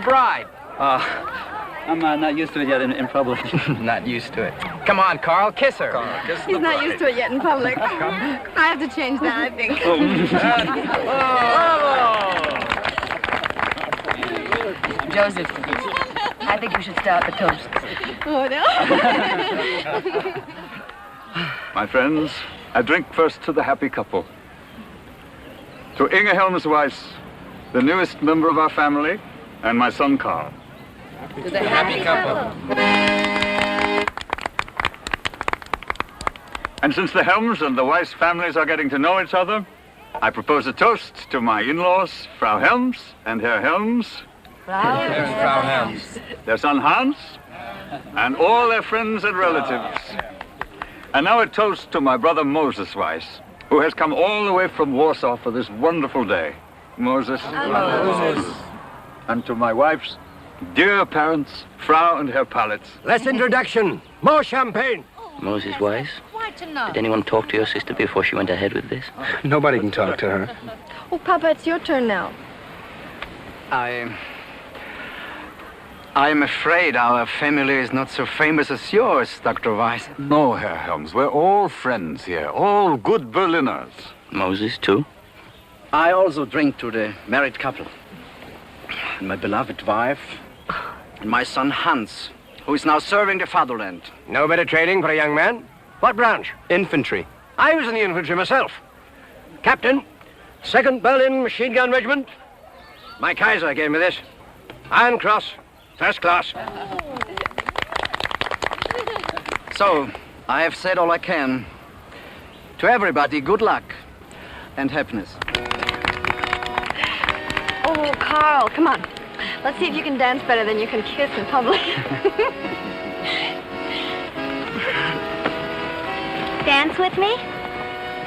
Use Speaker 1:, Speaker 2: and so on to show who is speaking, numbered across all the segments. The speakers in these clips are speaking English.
Speaker 1: bride.
Speaker 2: I'm not used to it yet in public.
Speaker 1: Not used to it. Come on, Carl, kiss her.
Speaker 2: Carl, kiss
Speaker 3: He's not used to it yet in public. I have to change that, I think.
Speaker 4: Joseph, I think you should start the toast.
Speaker 3: Oh, no.
Speaker 5: My friends, I drink first to the happy couple. To Inge Helmsweiss, the newest member of our family, and my son Carl.
Speaker 4: To the happy couple.
Speaker 5: And since the Helms and the Weiss families are getting to know each other, I propose a toast to my in-laws, Frau Helms and Herr Helms,
Speaker 1: There's Frau Helms.
Speaker 5: their son Hans, and all their friends and relatives. And now a toast to my brother Moses Weiss, who has come all the way from Warsaw for this wonderful day. Moses. And to my wife's dear parents, Frau and Herr Palitz.
Speaker 6: Less introduction, more champagne.
Speaker 7: Moses Weiss,
Speaker 3: Why to know?
Speaker 7: did anyone talk to your sister before she went ahead with this?
Speaker 6: Nobody can talk to her.
Speaker 3: Oh, Papa, it's your turn now.
Speaker 1: I'm afraid our family is not so famous as yours, Dr. Weiss.
Speaker 5: No, Herr Helms, we're all friends here, all good Berliners.
Speaker 7: Moses, too?
Speaker 2: I also drink to the married couple. And my beloved wife, and my son Hans, who is now serving the fatherland.
Speaker 6: No better training for a young man? What branch?
Speaker 1: Infantry.
Speaker 6: I was in the infantry myself. Captain, 2nd Berlin Machine Gun Regiment. My Kaiser gave me this. Iron Cross, first class.
Speaker 2: So, I have said all I can. To everybody, good luck and happiness.
Speaker 3: Oh, Carl, come on. Let's see if you can dance better than you can kiss in public.
Speaker 8: Dance with me?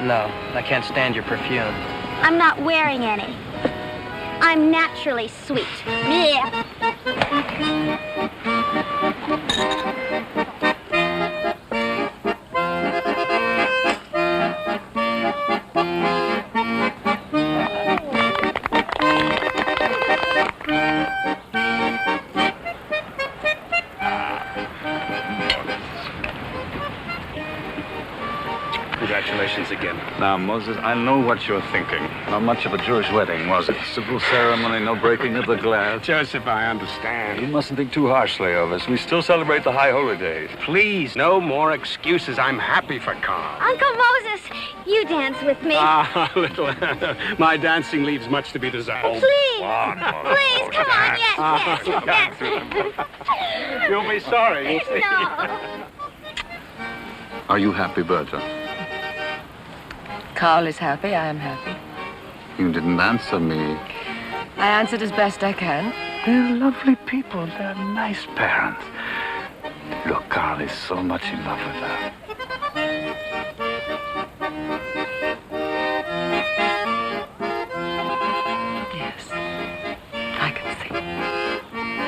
Speaker 1: No, I can't stand your perfume.
Speaker 8: I'm not wearing any. I'm naturally sweet. Yeah.
Speaker 5: Congratulations again. Now, Moses, I know what you're thinking. Not much of a Jewish wedding, was it? Simple ceremony, no breaking of the glass.
Speaker 6: Joseph, I understand.
Speaker 5: You mustn't think too harshly of us. We still celebrate the high holy days.
Speaker 6: Please, no more excuses. I'm happy for Carl.
Speaker 8: Uncle Moses, you dance with me.
Speaker 6: Little. My dancing leaves much to be desired.
Speaker 8: Please.
Speaker 5: Come on,
Speaker 8: Please, come on. Yes, yes, yes.
Speaker 6: You'll be sorry.
Speaker 8: No.
Speaker 5: Are you happy, Bertha?
Speaker 4: Carl is happy, I am happy.
Speaker 5: You didn't answer me.
Speaker 4: I answered as best I can.
Speaker 5: They're lovely people. They're nice parents. Look, Carl is so much in love with her.
Speaker 4: Yes, I can see.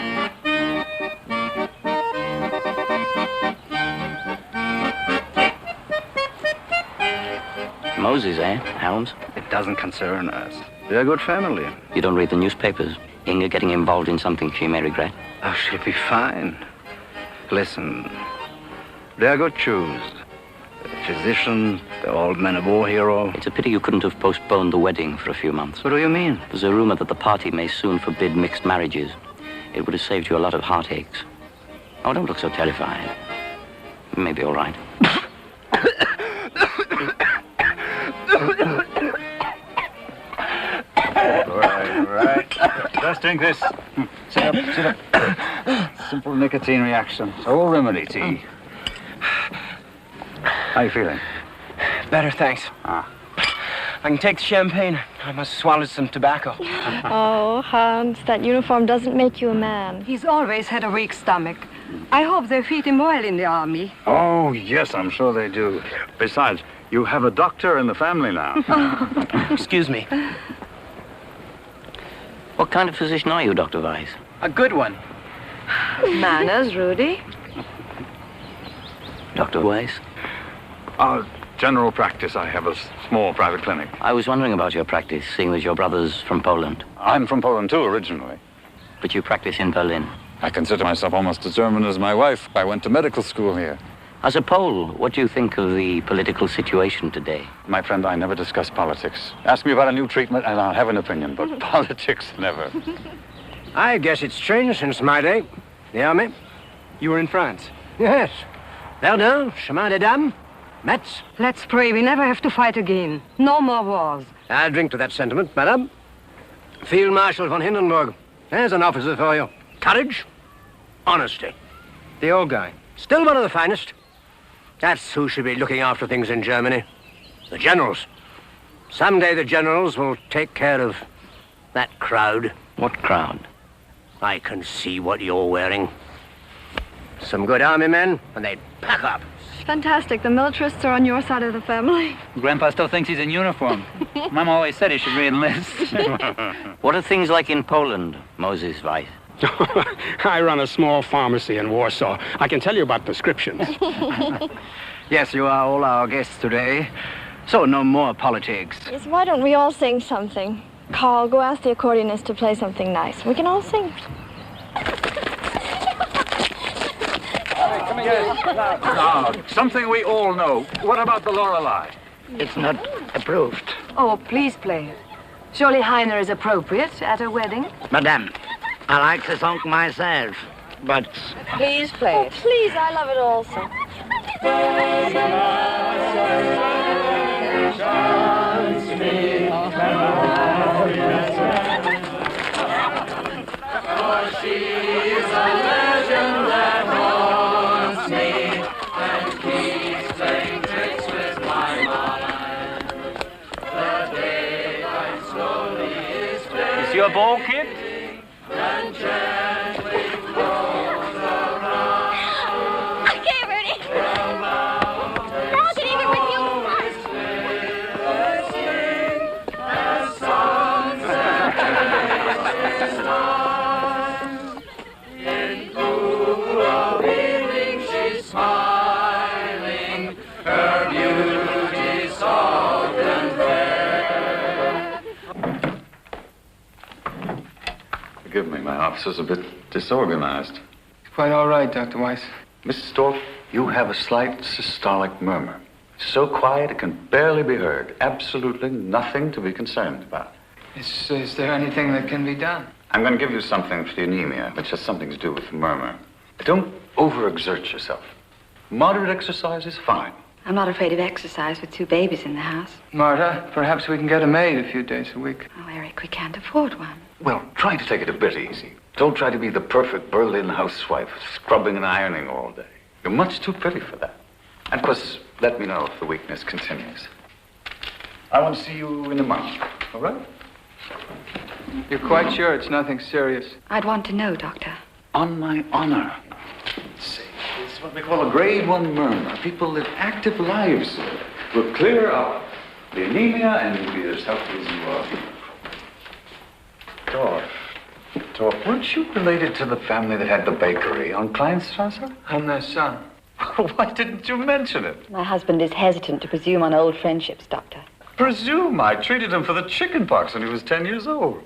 Speaker 7: Moses, eh? Helms?
Speaker 2: It doesn't concern us. We're a good family.
Speaker 7: You don't read the newspapers? Inge getting involved in something she may regret?
Speaker 2: Oh, she'll be fine. Listen, they're good Jews. The physician, the old man of war hero.
Speaker 7: It's a pity you couldn't have postponed the wedding for a few months.
Speaker 2: What do you mean?
Speaker 7: There's a rumor that the party may soon forbid mixed marriages. It would have saved you a lot of heartaches. Oh, don't look so terrified. You may be all right.
Speaker 5: Right. Just drink this. Sit up, sit up. Simple nicotine reaction. Old remedy tea. How you feeling?
Speaker 1: Better, thanks.
Speaker 5: Ah.
Speaker 1: I can take the champagne. I must swallow some tobacco.
Speaker 3: Oh, Hans, that uniform doesn't make you a man.
Speaker 4: He's always had a weak stomach. I hope they feed him well in the army.
Speaker 5: Oh, yes, I'm sure they do. Besides, you have a doctor in the family now.
Speaker 1: Excuse me.
Speaker 7: What kind of physician are you, Dr. Weiss?
Speaker 1: A good one.
Speaker 4: Manners, Rudy.
Speaker 7: Dr. Weiss?
Speaker 5: General practice. I have a small private clinic.
Speaker 7: I was wondering about your practice, seeing that your brother's from Poland.
Speaker 5: I'm from Poland, too, originally.
Speaker 7: but you practice in Berlin.
Speaker 5: I consider myself almost as German as my wife. I went to medical school here.
Speaker 7: As a Pole, what do you think of the political situation today?
Speaker 5: My friend, I never discuss politics. Ask me about a new treatment and I'll have an opinion, but politics, never.
Speaker 6: I guess it's changed since my day. The army.
Speaker 1: You were in France?
Speaker 6: Yes. Verdun, Chemin des Dames, Metz.
Speaker 4: Let's pray we never have to fight again. No more wars.
Speaker 6: I'll drink to that sentiment, madame. Field Marshal von Hindenburg. There's an officer for you. Courage, honesty. The old guy. Still one of the finest. That's who should be looking after things in Germany. The generals. Someday the generals will take care of that crowd.
Speaker 7: What crowd?
Speaker 6: I can see what you're wearing. Some good army men, and they'd pack up.
Speaker 3: Fantastic. The militarists are on your side of the family.
Speaker 1: Grandpa still thinks he's in uniform. Mom always said he should re-enlist.
Speaker 7: What are things like in Poland, Moses Weiss?
Speaker 9: I run a small pharmacy in Warsaw. I can tell you about prescriptions.
Speaker 2: Yes, you are all our guests today. So no more politics.
Speaker 3: Yes, why don't we all sing something? Carl, go ask the accordionist to play something nice. We can all sing.
Speaker 5: Now, something we all know. What about the Lorelei?
Speaker 6: It's not approved.
Speaker 4: Oh, please play it. Surely Heiner is appropriate at a wedding.
Speaker 6: Madame, I like the song myself, but...
Speaker 4: Please play
Speaker 3: Oh,
Speaker 4: it.
Speaker 3: please, I love it also.
Speaker 1: Is your ball kicked?
Speaker 8: Okay, Rudy. I'll get even with you
Speaker 5: Forgive me, my office is a bit disorganized.
Speaker 1: Quite all right, Dr. Weiss.
Speaker 5: Mrs. Storff, you have a slight systolic murmur. So quiet it can barely be heard. Absolutely nothing to be concerned about.
Speaker 1: Is there anything that can be done?
Speaker 5: I'm going to give you something for the anemia, which has something to do with the murmur. Don't overexert yourself. Moderate exercise is fine.
Speaker 4: I'm not afraid of exercise with two babies in the house.
Speaker 1: Marta, perhaps we can get a maid a few days a week.
Speaker 4: Oh, Eric, we can't afford one.
Speaker 5: Well, try to take it a bit easy. Don't try to be the perfect Berlin housewife, scrubbing and ironing all day. You're much too pretty for that. And of course, let me know if the weakness continues. I want to see you in a month, all right?
Speaker 1: You're quite sure it's nothing serious?
Speaker 4: I'd want to know, Doctor.
Speaker 5: On my honor. See, it's what we call a grade 1 murmur. People live active lives. We'll clear up the anemia and you'll be as healthy as you are. Dorf, weren't you related to the family that had the bakery on Kleinstrasse?
Speaker 1: I'm their son.
Speaker 5: Why didn't you mention it?
Speaker 4: My husband is hesitant to presume on old friendships, Doctor.
Speaker 5: Presume I treated him for the chicken pox when he was 10 years old.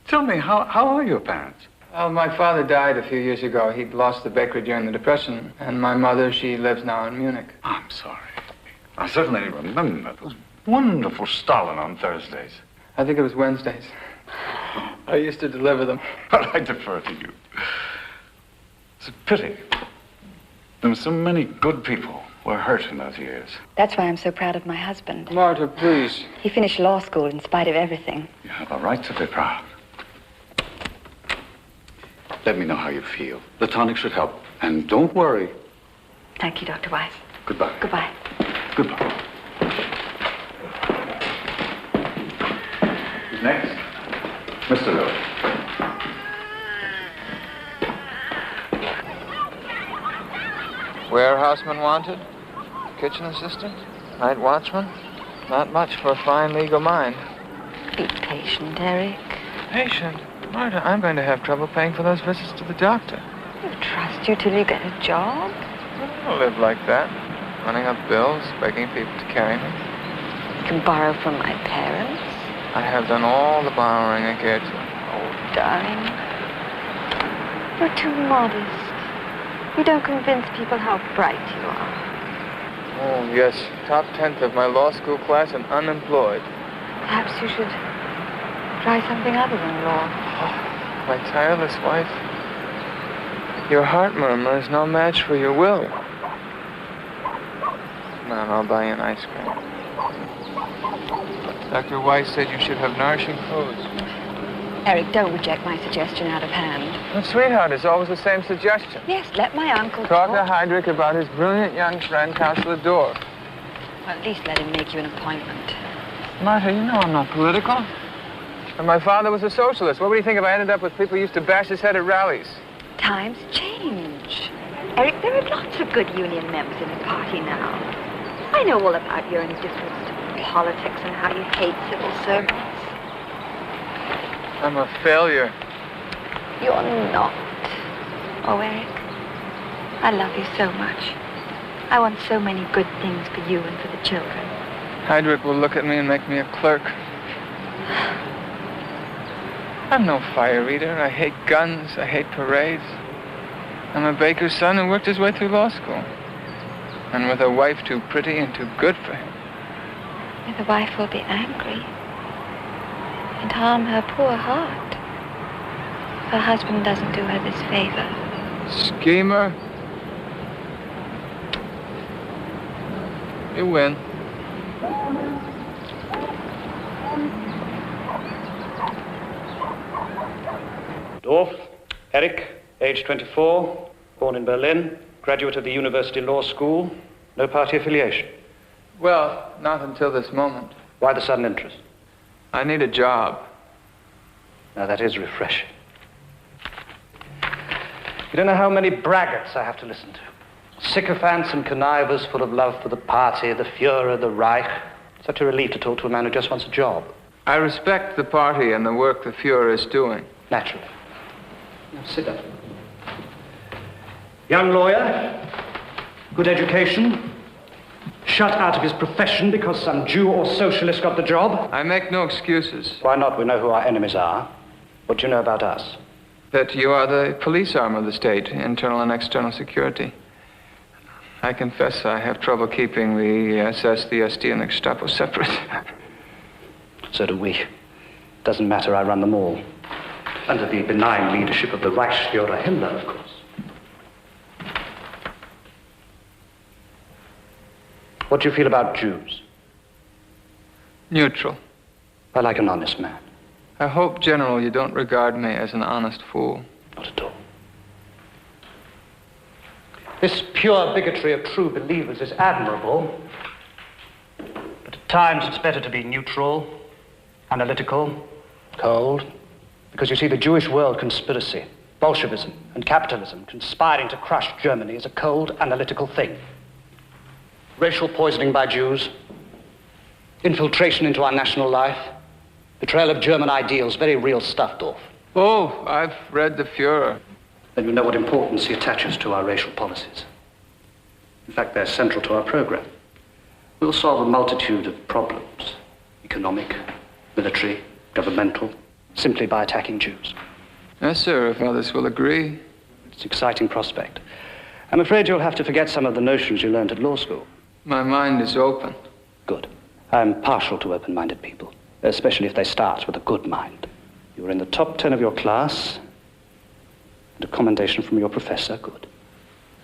Speaker 5: Tell me, how are your parents?
Speaker 1: Well, my father died a few years ago. He'd lost the bakery during the Depression. And my mother, she lives now in Munich.
Speaker 5: I'm sorry. I certainly remember those wonderful Stalin on Thursdays.
Speaker 1: I think it was Wednesdays. I used to deliver them.
Speaker 5: But I defer to you. It's a pity. There were so many good people who were hurt in those years.
Speaker 4: That's why I'm so proud of my husband.
Speaker 1: Marta, please.
Speaker 4: He finished law school in spite of everything.
Speaker 5: You have a right to be proud. Let me know how you feel. The tonic should help. And don't worry.
Speaker 4: Thank you, Dr. Weiss.
Speaker 5: Goodbye.
Speaker 4: Goodbye.
Speaker 5: Goodbye. Who's next? Mr. Lowe.
Speaker 10: Warehouseman wanted? Kitchen assistant? Night watchman? Not much for a fine legal mind.
Speaker 4: Be patient, Eric.
Speaker 10: Patient? Marta, I'm going to have trouble paying for those visits to the doctor.
Speaker 4: I'll trust you till you get a job.
Speaker 10: I don't live like that. Running up bills, begging people to carry me.
Speaker 4: You can borrow from my parents.
Speaker 10: I have done all the borrowing I cared to.
Speaker 4: Oh, darling.
Speaker 3: You're too modest. You don't convince people how bright you are.
Speaker 10: Oh, yes. Top 10th of my law school class and unemployed.
Speaker 3: Perhaps you should try something other than law.
Speaker 10: Oh, my tireless wife. Your heart murmur is no match for your will. Come on, I'll buy you an ice cream. Dr. Weiss said you should have nourishing foods.
Speaker 4: Eric, don't reject my suggestion out of hand.
Speaker 10: But sweetheart, it's always the same suggestion.
Speaker 4: Yes, let my uncle
Speaker 10: Talk to Heydrich about his brilliant young friend, Councillor Dorff.
Speaker 4: Well, at least let him make you an appointment.
Speaker 10: Martha, you know I'm not political. And my father was a socialist. What would you think if I ended up with people who used to bash his head at rallies?
Speaker 4: Times change. Eric, there are lots of good union members in the party now. I know all about your indifference to politics and how you hate civil servants.
Speaker 10: I'm a failure.
Speaker 4: You're not. Oh, Eric, I love you so much. I want so many good things for you and for the children.
Speaker 10: Heydrich will look at me and make me a clerk. I'm no fire eater. I hate guns. I hate parades. I'm a baker's son who worked his way through law school. And with a wife too pretty and too good for him.
Speaker 3: And the wife will be angry and harm her poor heart. If her husband doesn't do her this favor.
Speaker 10: Schemer. You win.
Speaker 11: Dorff, Eric, age 24, born in Berlin, graduate of the University Law School, no party affiliation.
Speaker 10: Well, not until this moment.
Speaker 11: Why the sudden interest?
Speaker 10: I need a job.
Speaker 11: Now that is refreshing. You don't know how many braggarts I have to listen to. Sycophants and connivers full of love for the party, the Führer, the Reich. Such a relief to talk to a man who just wants a job.
Speaker 10: I respect the party and the work the Führer is doing.
Speaker 11: Naturally. Now sit down. Young lawyer, good education, shut out of his profession because some Jew or socialist got the job.
Speaker 10: I make no excuses.
Speaker 11: Why not? We know who our enemies are. What do you know about us?
Speaker 10: That you are the police arm of the state, internal and external security. I confess I have trouble keeping the SS, the SD, and the Gestapo separate.
Speaker 11: So do we. Doesn't matter, I run them all. Under the benign leadership of the Reichsführer Himmler, of course. What do you feel about Jews?
Speaker 10: Neutral.
Speaker 11: I like an honest man.
Speaker 10: I hope, General, you don't regard me as an honest fool.
Speaker 11: Not at all. This pure bigotry of true believers is admirable, but at times it's better to be neutral, analytical, cold, because you see, the Jewish world conspiracy, Bolshevism and capitalism conspiring to crush Germany is a cold, analytical thing. Racial poisoning by Jews, infiltration into our national life, betrayal of German ideals, very real stuff, Dorff.
Speaker 10: Oh, I've read the Führer.
Speaker 11: Then you know what importance he attaches to our racial policies. In fact, they're central to our program. We'll solve a multitude of problems, economic, military, governmental, simply by attacking Jews.
Speaker 10: Yes, sir, if others will agree.
Speaker 11: It's an exciting prospect. I'm afraid you'll have to forget some of the notions you learned at law school.
Speaker 10: My mind is open.
Speaker 11: Good. I'm partial to open-minded people, especially if they start with a good mind. You were in the top 10 of your class, and a commendation from your professor, good.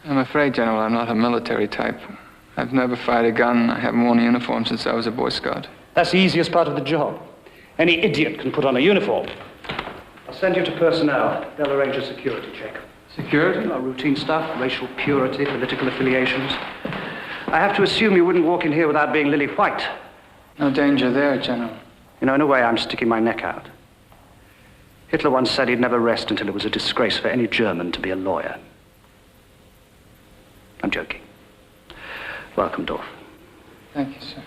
Speaker 10: I'm afraid, General, I'm not a military type. I've never fired a gun. I haven't worn a uniform since I was a Boy Scout.
Speaker 11: That's the easiest part of the job. Any idiot can put on a uniform. I'll send you to personnel. They'll arrange a security check.
Speaker 10: Security?
Speaker 11: Our routine stuff, racial purity, political affiliations. I have to assume you wouldn't walk in here without being lily white.
Speaker 10: No danger there, General.
Speaker 11: You know, in a way, I'm sticking my neck out. Hitler once said he'd never rest until it was a disgrace for any German to be a lawyer. I'm joking. Welcome, Dorff.
Speaker 10: Thank you, sir.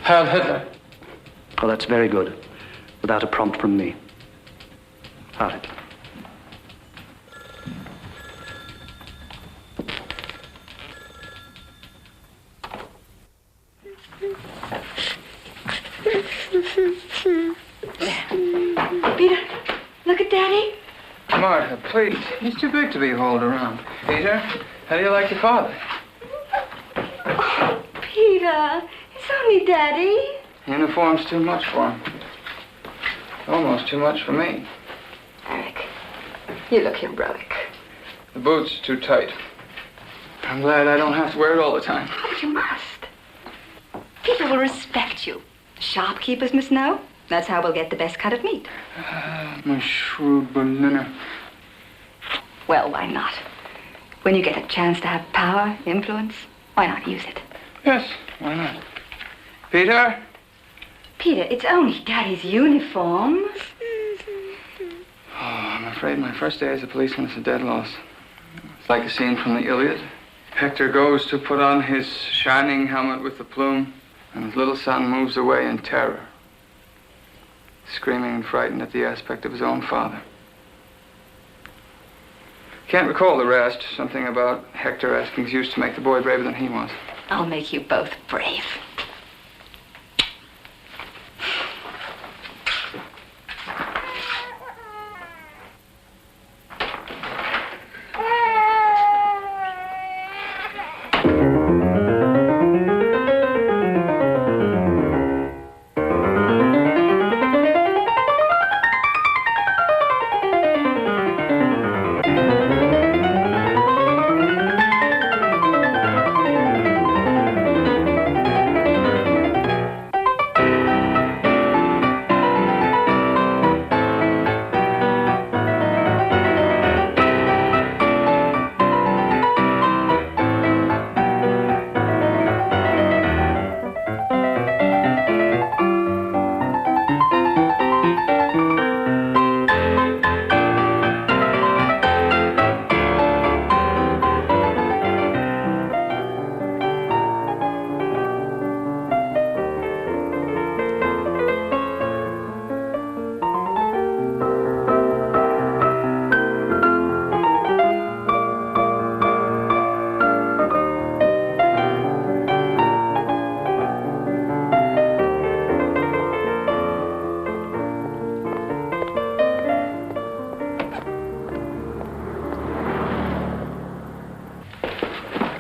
Speaker 10: Heil Hitler.
Speaker 11: Well, that's very good. Without a prompt from me. Heil Hitler.
Speaker 10: please. He's too big to be hauled around. Peter, how do you like your father?
Speaker 4: Oh, Peter, it's only Daddy.
Speaker 10: Uniform's too much for him. Almost too much for me.
Speaker 4: Eric, you look heroic.
Speaker 10: The boot's too tight. I'm glad I don't have to wear it all the time.
Speaker 4: But you must. People will respect you. Shopkeepers must know. That's how we'll get the best cut of meat.
Speaker 10: My shrewd Berliner.
Speaker 4: Well, why not? When you get a chance to have power, influence, why not use it?
Speaker 10: Yes, why not? Peter?
Speaker 4: Peter, it's only Daddy's uniform.
Speaker 10: Oh, I'm afraid my first day as a policeman is a dead loss. It's like a scene from the Iliad. Hector goes to put on his shining helmet with the plume, and his little son moves away in terror, screaming and frightened at the aspect of his own father. Can't recall the rest. Something about Hector asking Zeus to make the boy braver than he was.
Speaker 4: I'll make you both brave.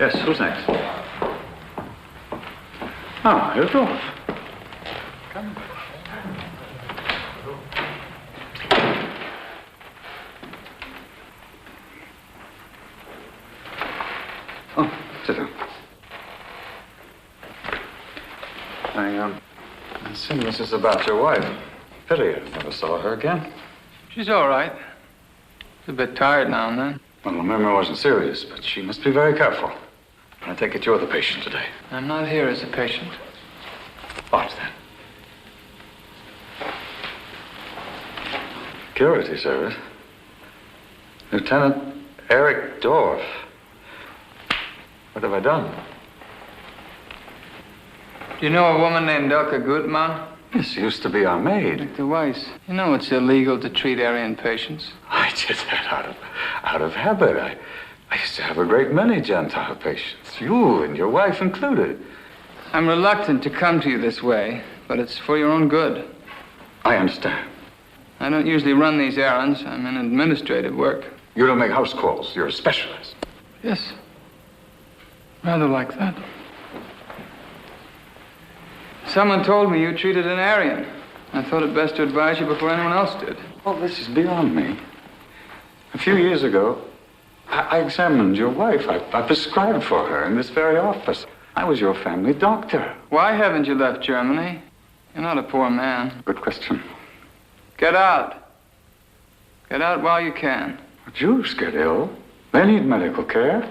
Speaker 5: Yes, who's next? Ah, Herr Dorf. Come. Oh, sit down. I assume this is about your wife. Pity I never saw her again.
Speaker 10: She's all right. She's a bit tired now and then.
Speaker 5: Well, the murmur wasn't serious, but she must be very careful. I take it you're the patient today.
Speaker 10: I'm not here as a patient.
Speaker 5: What then? Security service. Lieutenant Eric Dorf. What have I done?
Speaker 10: Do you know a woman named Elke Gutmann?
Speaker 5: Yes, she used to be our maid.
Speaker 10: Dr. Weiss, you know it's illegal to treat Aryan patients.
Speaker 5: I did that out of habit. I used to have a great many Gentile patients, you and your wife included.
Speaker 10: I'm reluctant to come to you this way, but it's for your own good.
Speaker 5: I understand.
Speaker 10: I don't usually run these errands. I'm in administrative work.
Speaker 5: You don't make house calls. You're a specialist.
Speaker 10: Yes. Rather like that. Someone told me you treated an Aryan. I thought it best to advise you before anyone else did.
Speaker 5: Oh, this is beyond me. A few years ago, I examined your wife. I prescribed for her in this very office. I was your family doctor.
Speaker 10: Why haven't you left Germany? You're not a poor man.
Speaker 5: Good question.
Speaker 10: Get out. Get out while you can.
Speaker 5: Jews get ill. They need medical care.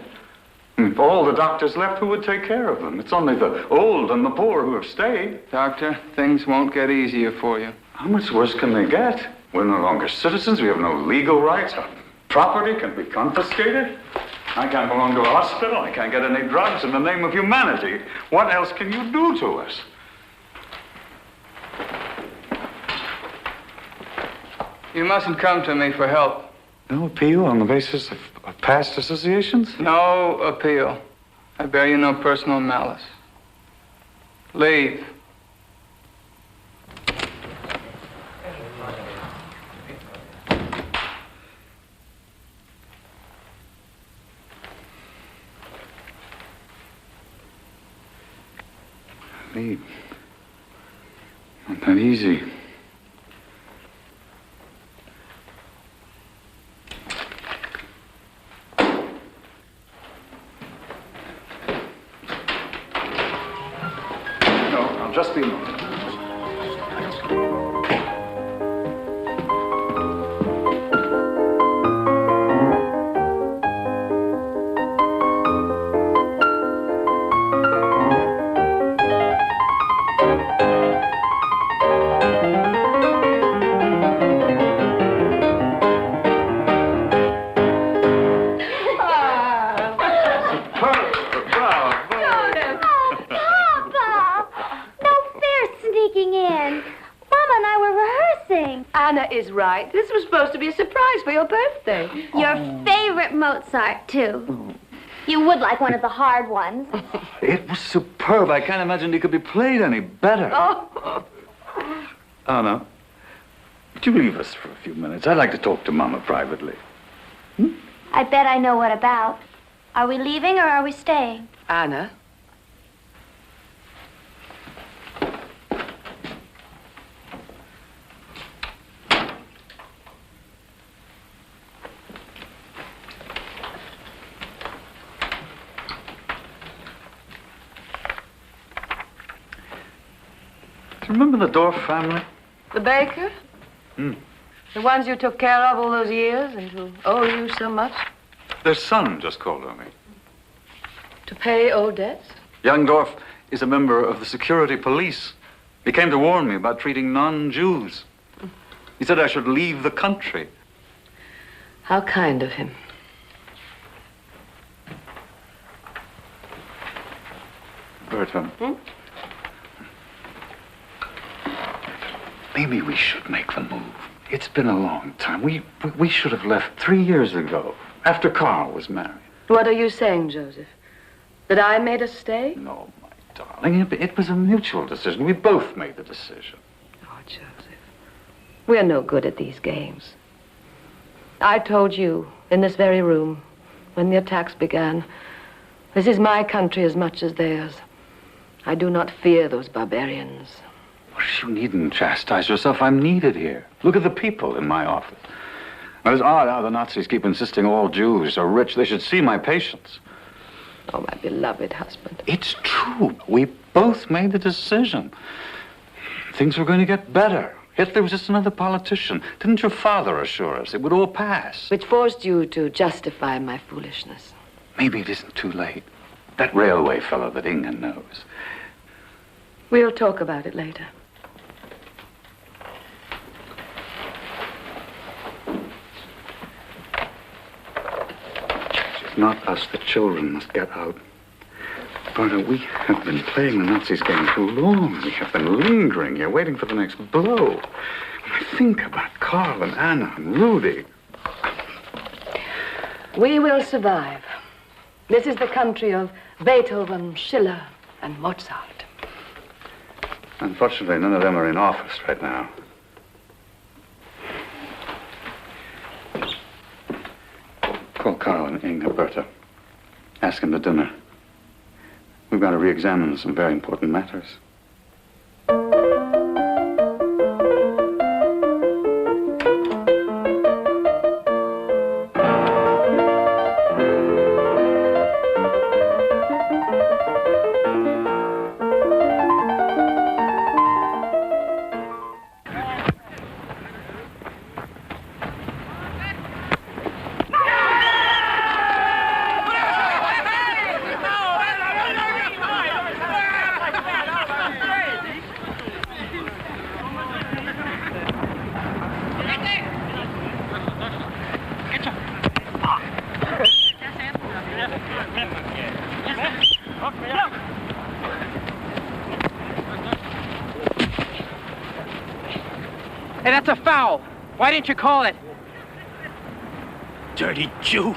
Speaker 5: And if all the doctors left, who would take care of them? It's only the old and the poor who have stayed.
Speaker 10: Doctor, things won't get easier for you.
Speaker 5: How much worse can they get? We're no longer citizens. We have no legal rights. Our property can be confiscated. I can't belong to a hospital. I can't get any drugs in the name of humanity. What else can you do to us?
Speaker 10: You mustn't come to me for help.
Speaker 5: No appeal on the basis of past associations?
Speaker 10: No appeal. I bear you no personal malice. Leave.
Speaker 5: sleep. Not that easy. No, I'll just be a moment.
Speaker 12: Is right. This was supposed to be a surprise for your birthday.
Speaker 8: Your favorite Mozart, too. You would like one of the hard ones.
Speaker 5: It was superb. I can't imagine it could be played any better.
Speaker 12: Oh.
Speaker 5: Anna, would you leave us for a few minutes? I'd like to talk to Mama privately.
Speaker 8: I bet I know what about. Are we leaving or are we staying?
Speaker 12: Anna?
Speaker 5: Remember the Dorff family?
Speaker 12: The baker? The ones you took care of all those years and who owe you so much?
Speaker 5: Their son just called on me.
Speaker 12: To pay old debts?
Speaker 5: Young Dorff is a member of the security police. He came to warn me about treating non-Jews. He said I should leave the country.
Speaker 12: How kind of him.
Speaker 5: Bertha. Maybe we should make the move. It's been a long time. We should have left 3 years ago, after Carl was married.
Speaker 12: What are you saying, Joseph? That I made us stay?
Speaker 5: No, my darling. It was a mutual decision. We both made the decision.
Speaker 12: Oh, Joseph. We're no good at these games. I told you, in this very room, when the attacks began, this is my country as much as theirs. I do not fear those barbarians.
Speaker 5: You needn't chastise yourself. I'm needed here. Look at the people in my office. Well, it's odd how the Nazis keep insisting all Jews are rich. They should see my patients.
Speaker 12: Oh, my beloved husband.
Speaker 5: It's true. We both made the decision. Things were going to get better. Hitler was just another politician. Didn't your father assure us it would all pass?
Speaker 12: Which forced you to justify my foolishness.
Speaker 5: Maybe it isn't too late. That railway fellow that Inga knows.
Speaker 12: We'll talk about it later.
Speaker 5: Not us, the children must get out. Berta, we have been playing the Nazis' game too long. We have been lingering here, waiting for the next blow. When I think about Carl and Anna and Rudy.
Speaker 12: We will survive. This is the country of Beethoven, Schiller, and Mozart.
Speaker 5: Unfortunately, none of them are in office right now. Call Carl and Inga, Berta. Ask them to dinner. We've got to re-examine some very important matters.
Speaker 13: Hey, that's a foul. Why didn't you call it?
Speaker 6: Dirty Jew.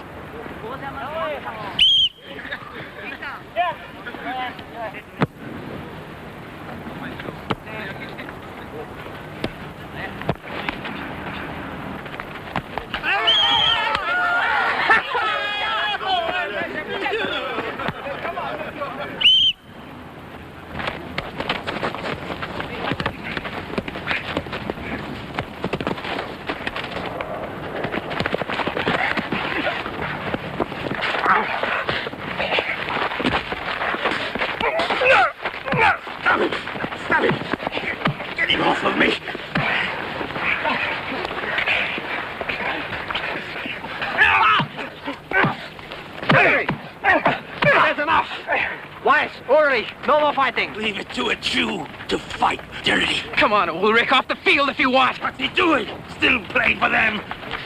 Speaker 13: guys, orderly. No more fighting.
Speaker 14: Leave it to a Jew to fight dirty.
Speaker 13: Come on, we'll rake off the field if you want.
Speaker 14: What's he doing? Still playing for them?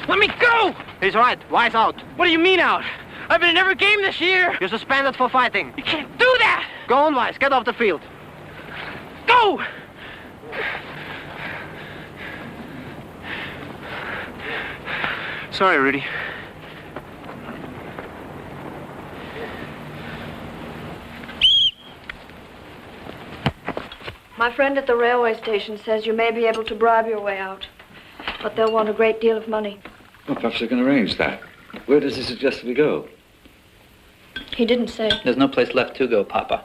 Speaker 13: Let me go!
Speaker 11: He's right. Wise out.
Speaker 13: What do you mean out? I've been in every game this year.
Speaker 11: You're suspended for fighting.
Speaker 13: You can't do that!
Speaker 11: Go on, Wise. Get off the field.
Speaker 13: Go!
Speaker 11: Sorry, Rudy.
Speaker 15: My friend at the railway station says you may be able to bribe your way out, but they'll want a great deal of money.
Speaker 5: Well, perhaps they can arrange that. Where does he suggest we go?
Speaker 15: He didn't say.
Speaker 16: There's no place left to go, Papa.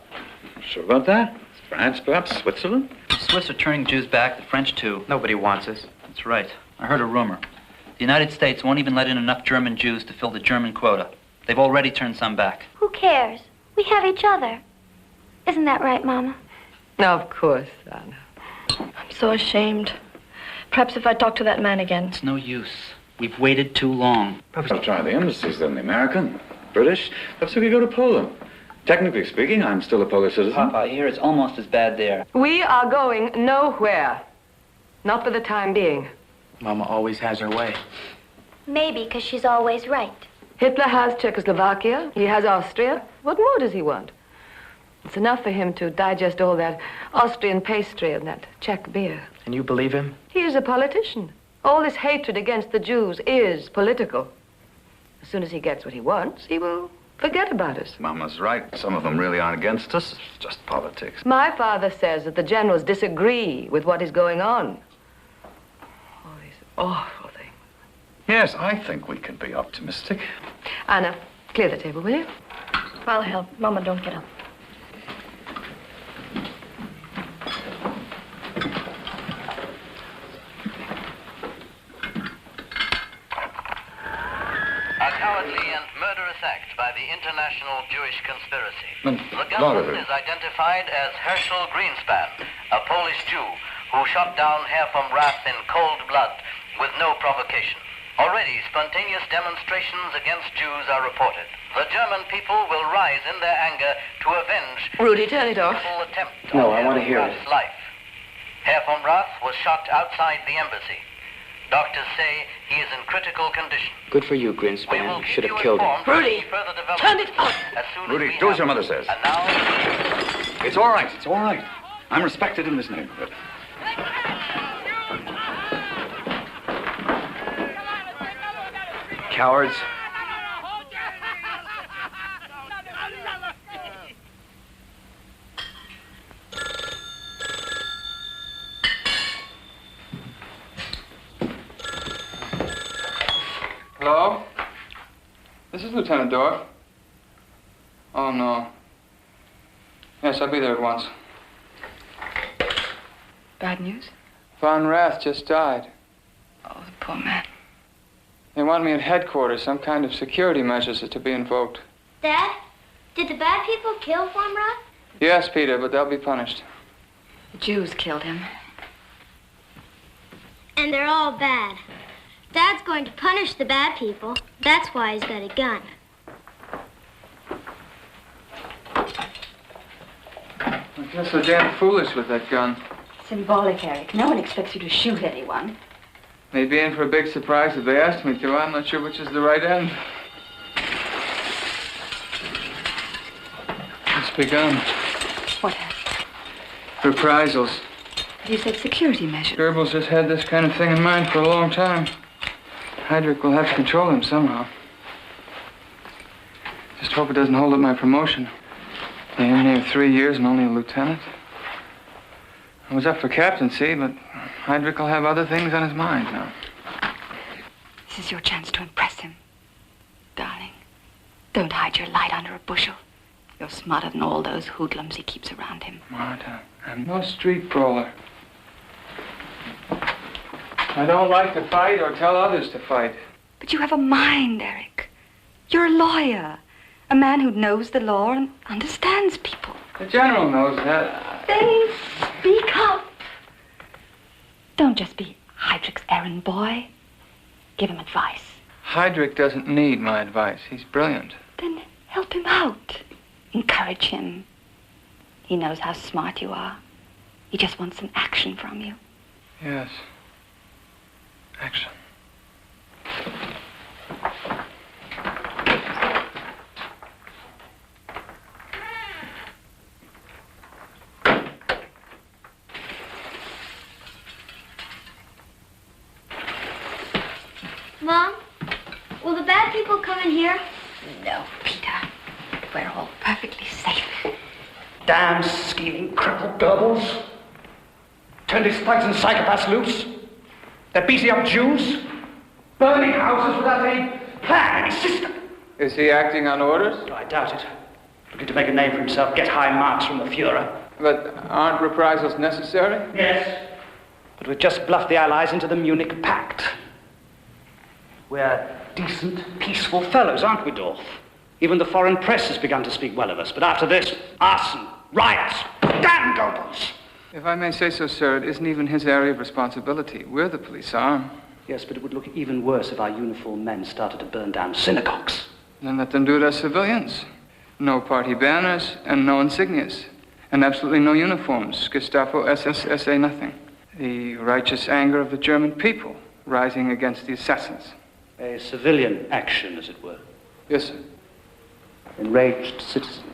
Speaker 5: Sure about that? France, perhaps? Switzerland?
Speaker 16: The Swiss are turning Jews back, the French too. Nobody wants us. That's right. I heard a rumor. The United States won't even let in enough German Jews to fill the German quota. They've already turned some back.
Speaker 8: Who cares? We have each other. Isn't that right, Mama?
Speaker 12: Of course, Anna.
Speaker 15: I'm so ashamed. Perhaps if I talk to that man again.
Speaker 16: It's no use. We've waited too long.
Speaker 5: Perhaps I'll try the embassies then, the American, British. Perhaps we could go to Poland. Technically speaking, I'm still a Polish citizen.
Speaker 16: Papa, I hear it's almost as bad there.
Speaker 12: We are going nowhere. Not for the time being.
Speaker 16: Mama always has her way.
Speaker 8: Maybe because she's always right.
Speaker 12: Hitler has Czechoslovakia. He has Austria. What more does he want? It's enough for him to digest all that Austrian pastry and that Czech beer.
Speaker 16: And you believe him?
Speaker 12: He is a politician. All this hatred against the Jews is political. As soon as he gets what he wants, he will forget about us.
Speaker 5: Mama's right. Some of them really aren't against us. It's just politics.
Speaker 12: My father says that the generals disagree with what is going on. All these awful things.
Speaker 5: Yes, I think we can be optimistic.
Speaker 12: Anna, clear the table, will you?
Speaker 15: I'll help. Mama, don't get up.
Speaker 17: A cowardly and murderous act by the international Jewish conspiracy. The
Speaker 5: Lot of
Speaker 17: gunman
Speaker 5: it.
Speaker 17: is identified as Herschel Greenspan, a Polish Jew who shot down Herr vom Rath in cold blood with no provocation. Already, spontaneous demonstrations against Jews are reported. The German people will rise in their anger to avenge
Speaker 12: Rudy, turn it off.
Speaker 17: the attempt
Speaker 16: No,
Speaker 17: on
Speaker 16: I want to
Speaker 17: Herr
Speaker 16: hear
Speaker 17: von Rath's life. Herr von Rath was shot outside the embassy. Doctors say he is in critical condition.
Speaker 16: Good for you, Greenspan. You should have killed him.
Speaker 12: Rudy, turn it off.
Speaker 5: Rudy, do as your mother says.
Speaker 17: And now,
Speaker 5: It's all right. It's all right. I'm respected in this neighborhood.
Speaker 16: Cowards.
Speaker 10: Hello? This is Lieutenant Dorff. Oh, no. Yes, I'll be there at once.
Speaker 3: Bad news?
Speaker 10: Von Rath just died.
Speaker 3: Oh, the poor man.
Speaker 10: They want me at headquarters. Some kind of security measures are to be invoked.
Speaker 8: Dad, did the bad people kill von Rath?
Speaker 10: Yes, Peter, but they'll be punished.
Speaker 3: The Jews killed him.
Speaker 8: And they're all bad. Dad's going to punish the bad people. That's why he's got a gun.
Speaker 10: I guess they're damn foolish with that gun.
Speaker 4: Symbolic, Eric. No one expects you to shoot anyone.
Speaker 10: They'd be in for a big surprise if they asked me to. I'm not sure which is the right end. It's begun.
Speaker 3: What has?
Speaker 10: Reprisals.
Speaker 3: You said security measures.
Speaker 10: Goebbels has had this kind of thing in mind for a long time. Heydrich will have to control him somehow. Just hope it doesn't hold up my promotion. They only have 3 years and only a lieutenant. I was up for captaincy, but Heydrich will have other things on his mind now.
Speaker 3: This is your chance to impress him. Darling, don't hide your light under a bushel. You're smarter than all those hoodlums he keeps around him.
Speaker 10: Marta, I'm no street brawler. I don't like to fight or tell others to fight.
Speaker 3: But you have a mind, Eric. You're a lawyer. A man who knows the law and understands people.
Speaker 10: The general knows that.
Speaker 3: Then speak up. Don't just be Heydrich's errand boy. Give him advice.
Speaker 10: Heydrich doesn't need my advice. He's brilliant.
Speaker 3: Then help him out. Encourage him. He knows how smart you are. He just wants some action from you.
Speaker 10: Yes. Action.
Speaker 8: Mom, will the bad people come in here?
Speaker 3: No, Peter. We're all perfectly safe.
Speaker 11: Damn scheming crippled gobbles. Turn these thugs and psychopaths loose. They're beating up Jews, burning houses without any plan, any system.
Speaker 10: Is he acting on orders?
Speaker 11: I doubt it. Looking to make a name for himself, get high marks from the Fuhrer.
Speaker 10: But aren't reprisals necessary?
Speaker 11: Yes. But we've just bluffed the Allies into the Munich Pact. We're decent, peaceful fellows, aren't we, Dorf? Even the foreign press has begun to speak well of us. But after this, arson, riots, damn Goebbels!
Speaker 10: If I may say so, sir, it isn't even his area of responsibility. We're the police arm.
Speaker 11: Yes, but it would look even worse if our uniformed men started to burn down synagogues.
Speaker 10: Then let them do it as civilians. No party banners and no insignias. And absolutely no uniforms. Gestapo, SS, SA, nothing. The righteous anger of the German people rising against the assassins.
Speaker 11: A civilian action, as it were.
Speaker 10: Yes, sir.
Speaker 11: Enraged citizens.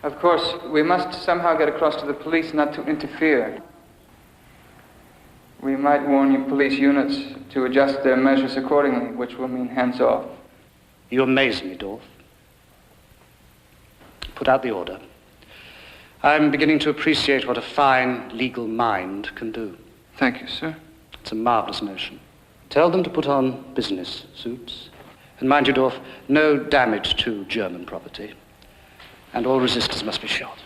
Speaker 10: Of course, we must somehow get across to the police not to interfere. We might warn your police units to adjust their measures accordingly, which will mean hands off.
Speaker 11: You amaze me, Dorf. Put out the order. I'm beginning to appreciate what a fine legal mind can do.
Speaker 10: Thank you, sir.
Speaker 11: It's a marvelous notion. Tell them to put on business suits. And mind you, Dorf, no damage to German property. And all resistors must be shot.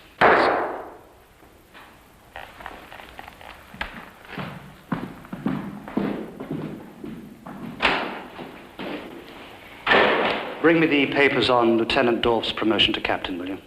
Speaker 11: Bring me the papers on Lieutenant Dorf's promotion to captain, will you?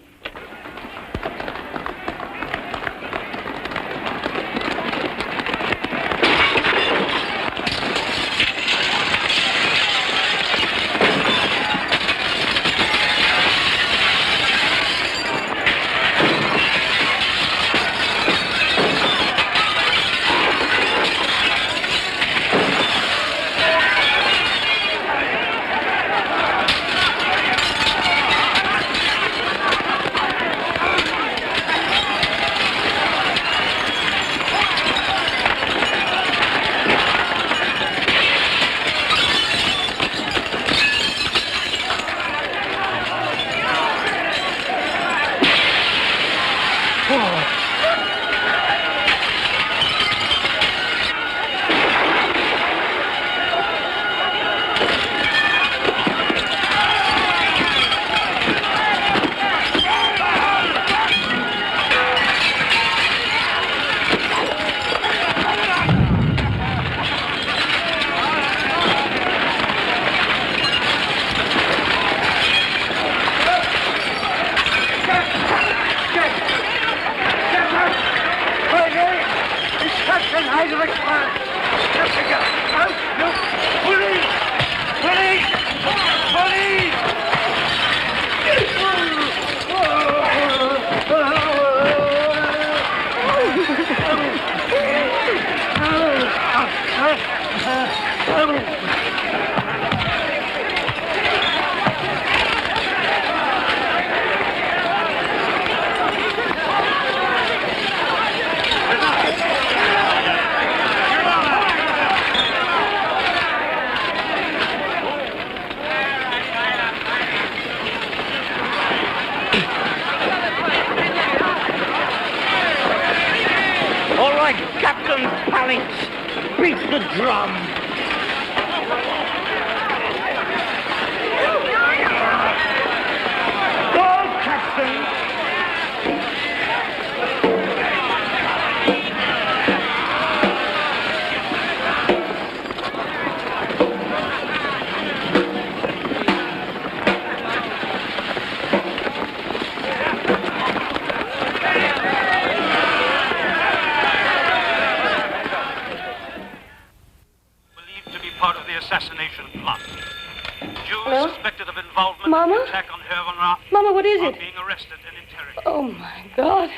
Speaker 15: Mama, what is it?
Speaker 14: Being arrested and
Speaker 12: Oh, my God.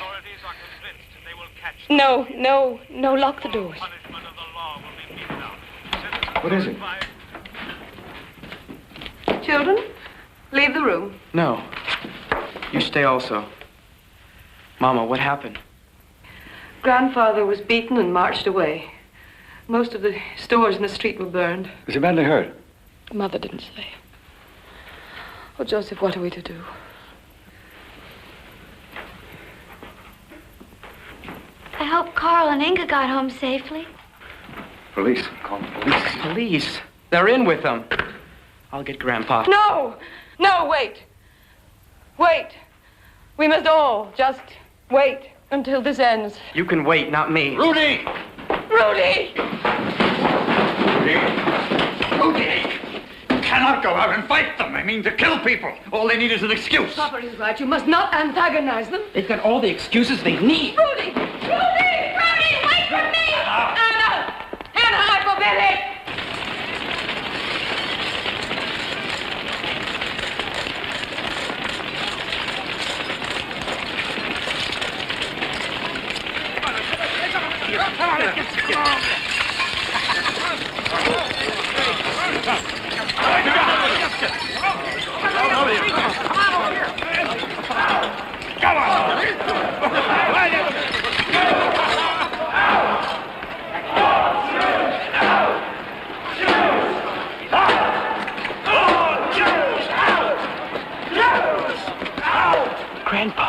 Speaker 12: No, no, no, lock the doors.
Speaker 10: What is it?
Speaker 12: Children, leave the room.
Speaker 18: No. You stay also. Mama, what happened?
Speaker 12: Grandfather was beaten and marched away. Most of the stores in the street were burned.
Speaker 5: Is he badly hurt?
Speaker 12: Mother didn't say. Oh, Joseph, what are we to do?
Speaker 8: I hope Carl and Inga got home safely.
Speaker 5: Police. Call the police.
Speaker 18: Police? They're in with them. I'll get Grandpa.
Speaker 12: No! No, wait. Wait. We must all just wait until this ends.
Speaker 18: You can wait, not me.
Speaker 5: Rudy!
Speaker 12: Rudy!
Speaker 5: Rudy! You cannot go out and fight them. I mean, to kill people. All they need is an excuse.
Speaker 12: Papa is right. You must not antagonize them.
Speaker 18: They've got all the excuses they need.
Speaker 12: Rudy! Rudy! Rudy! Wait for me! Anna! Anna, I forbid it!
Speaker 18: Grandpa.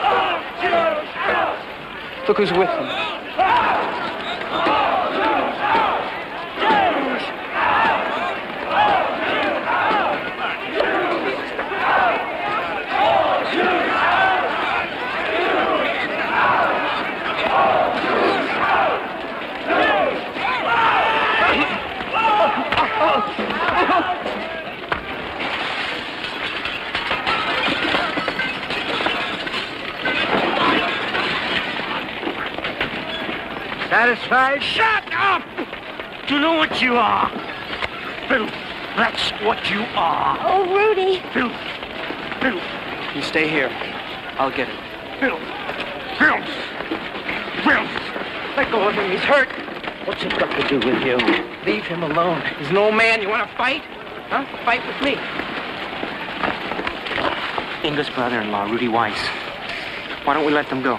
Speaker 18: Look who's with them.
Speaker 14: Satisfied? Shut up! You know what you are. Filth. That's what you are.
Speaker 8: Oh, Rudy.
Speaker 14: Filth. Filth.
Speaker 18: You stay here. I'll get it.
Speaker 14: Filth. Filth. Filth.
Speaker 18: Let go of him. He's hurt. What's it got to do with you? Leave him alone. He's an old man. You want to fight? Huh? Fight with me. Inga's brother-in-law, Rudy Weiss. Why don't we let them go?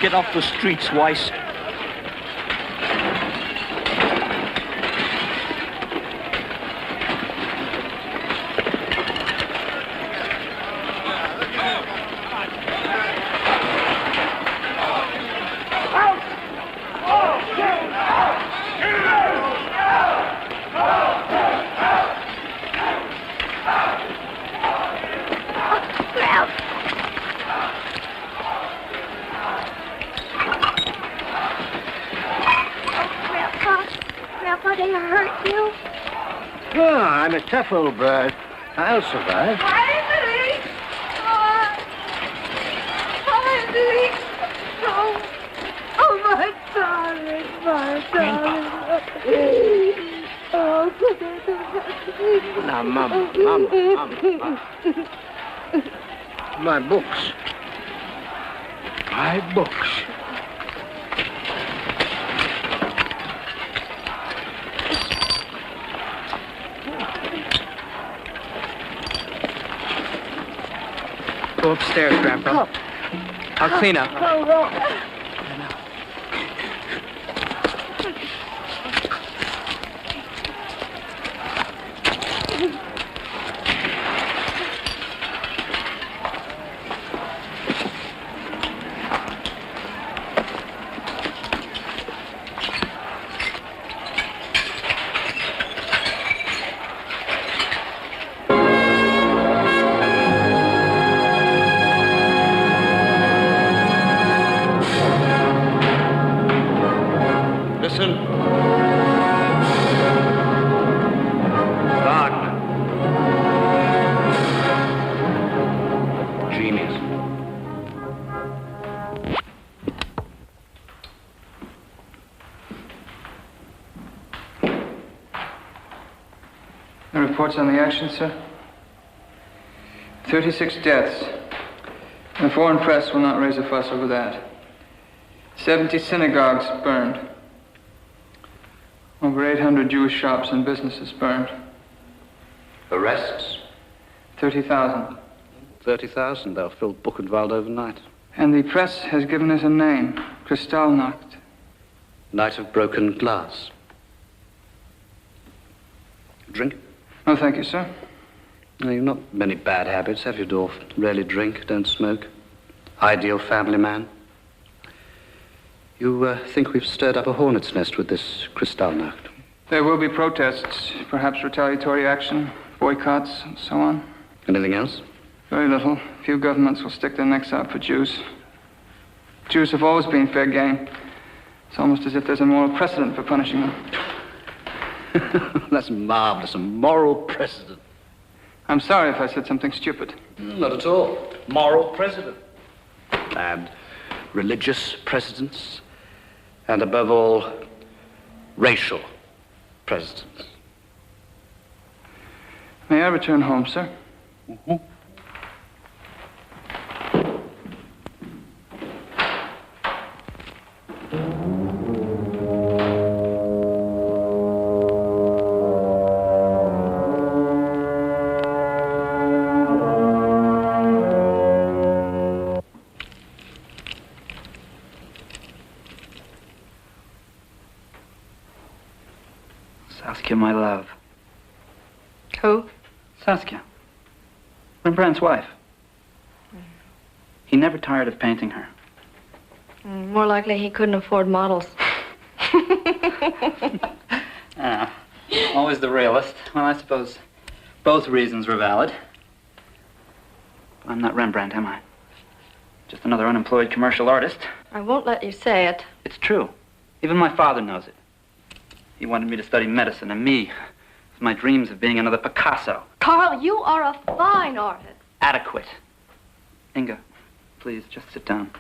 Speaker 18: Get off the streets, Weiss.
Speaker 6: I'm a tough old bird. I'll survive.
Speaker 12: Finally! Finally! Oh, my darling, my darling. Oh,
Speaker 6: Now, Mama. My books. My books.
Speaker 18: Go upstairs, Grandpa. I'll clean up.
Speaker 10: Reports on the action, sir? 36 deaths. The foreign press will not raise a fuss over that. 70 synagogues burned. Over 800 Jewish shops and businesses burned.
Speaker 2: Arrests?
Speaker 10: 30,000.
Speaker 2: 30,000. They'll fill Buchenwald overnight.
Speaker 10: And the press has given us a name, Kristallnacht.
Speaker 2: Night of broken glass. Drink?
Speaker 10: Oh, thank you, sir.
Speaker 2: No, you've not many bad habits, have you, Dorf? Rarely drink, don't smoke. Ideal family man. You think we've stirred up a hornet's nest with this Kristallnacht?
Speaker 10: There will be protests, perhaps retaliatory action, boycotts, and so on.
Speaker 2: Anything else?
Speaker 10: Very little. Few governments will stick their necks out for Jews. Jews have always been fair game. It's almost as if there's a moral precedent for punishing them.
Speaker 2: That's marvelous, a moral precedent.
Speaker 10: I'm sorry if I said something stupid.
Speaker 2: Not at all. Moral precedent. And religious precedents. And above all, racial precedents.
Speaker 10: May I return home, sir?
Speaker 2: Mm-hmm.
Speaker 16: Saskia, my love.
Speaker 3: Who?
Speaker 16: Saskia. Rembrandt's wife. He never tired of painting her.
Speaker 15: More likely he couldn't afford models.
Speaker 16: Always the realist. Well, I suppose both reasons were valid. I'm not Rembrandt, am I? Just another unemployed commercial artist.
Speaker 15: I won't let you say it.
Speaker 16: It's true. Even my father knows it. He wanted me to study medicine, and me, with my dreams of being another Picasso.
Speaker 15: Carl, you are a fine artist.
Speaker 16: Adequate. Inga, please, just sit down.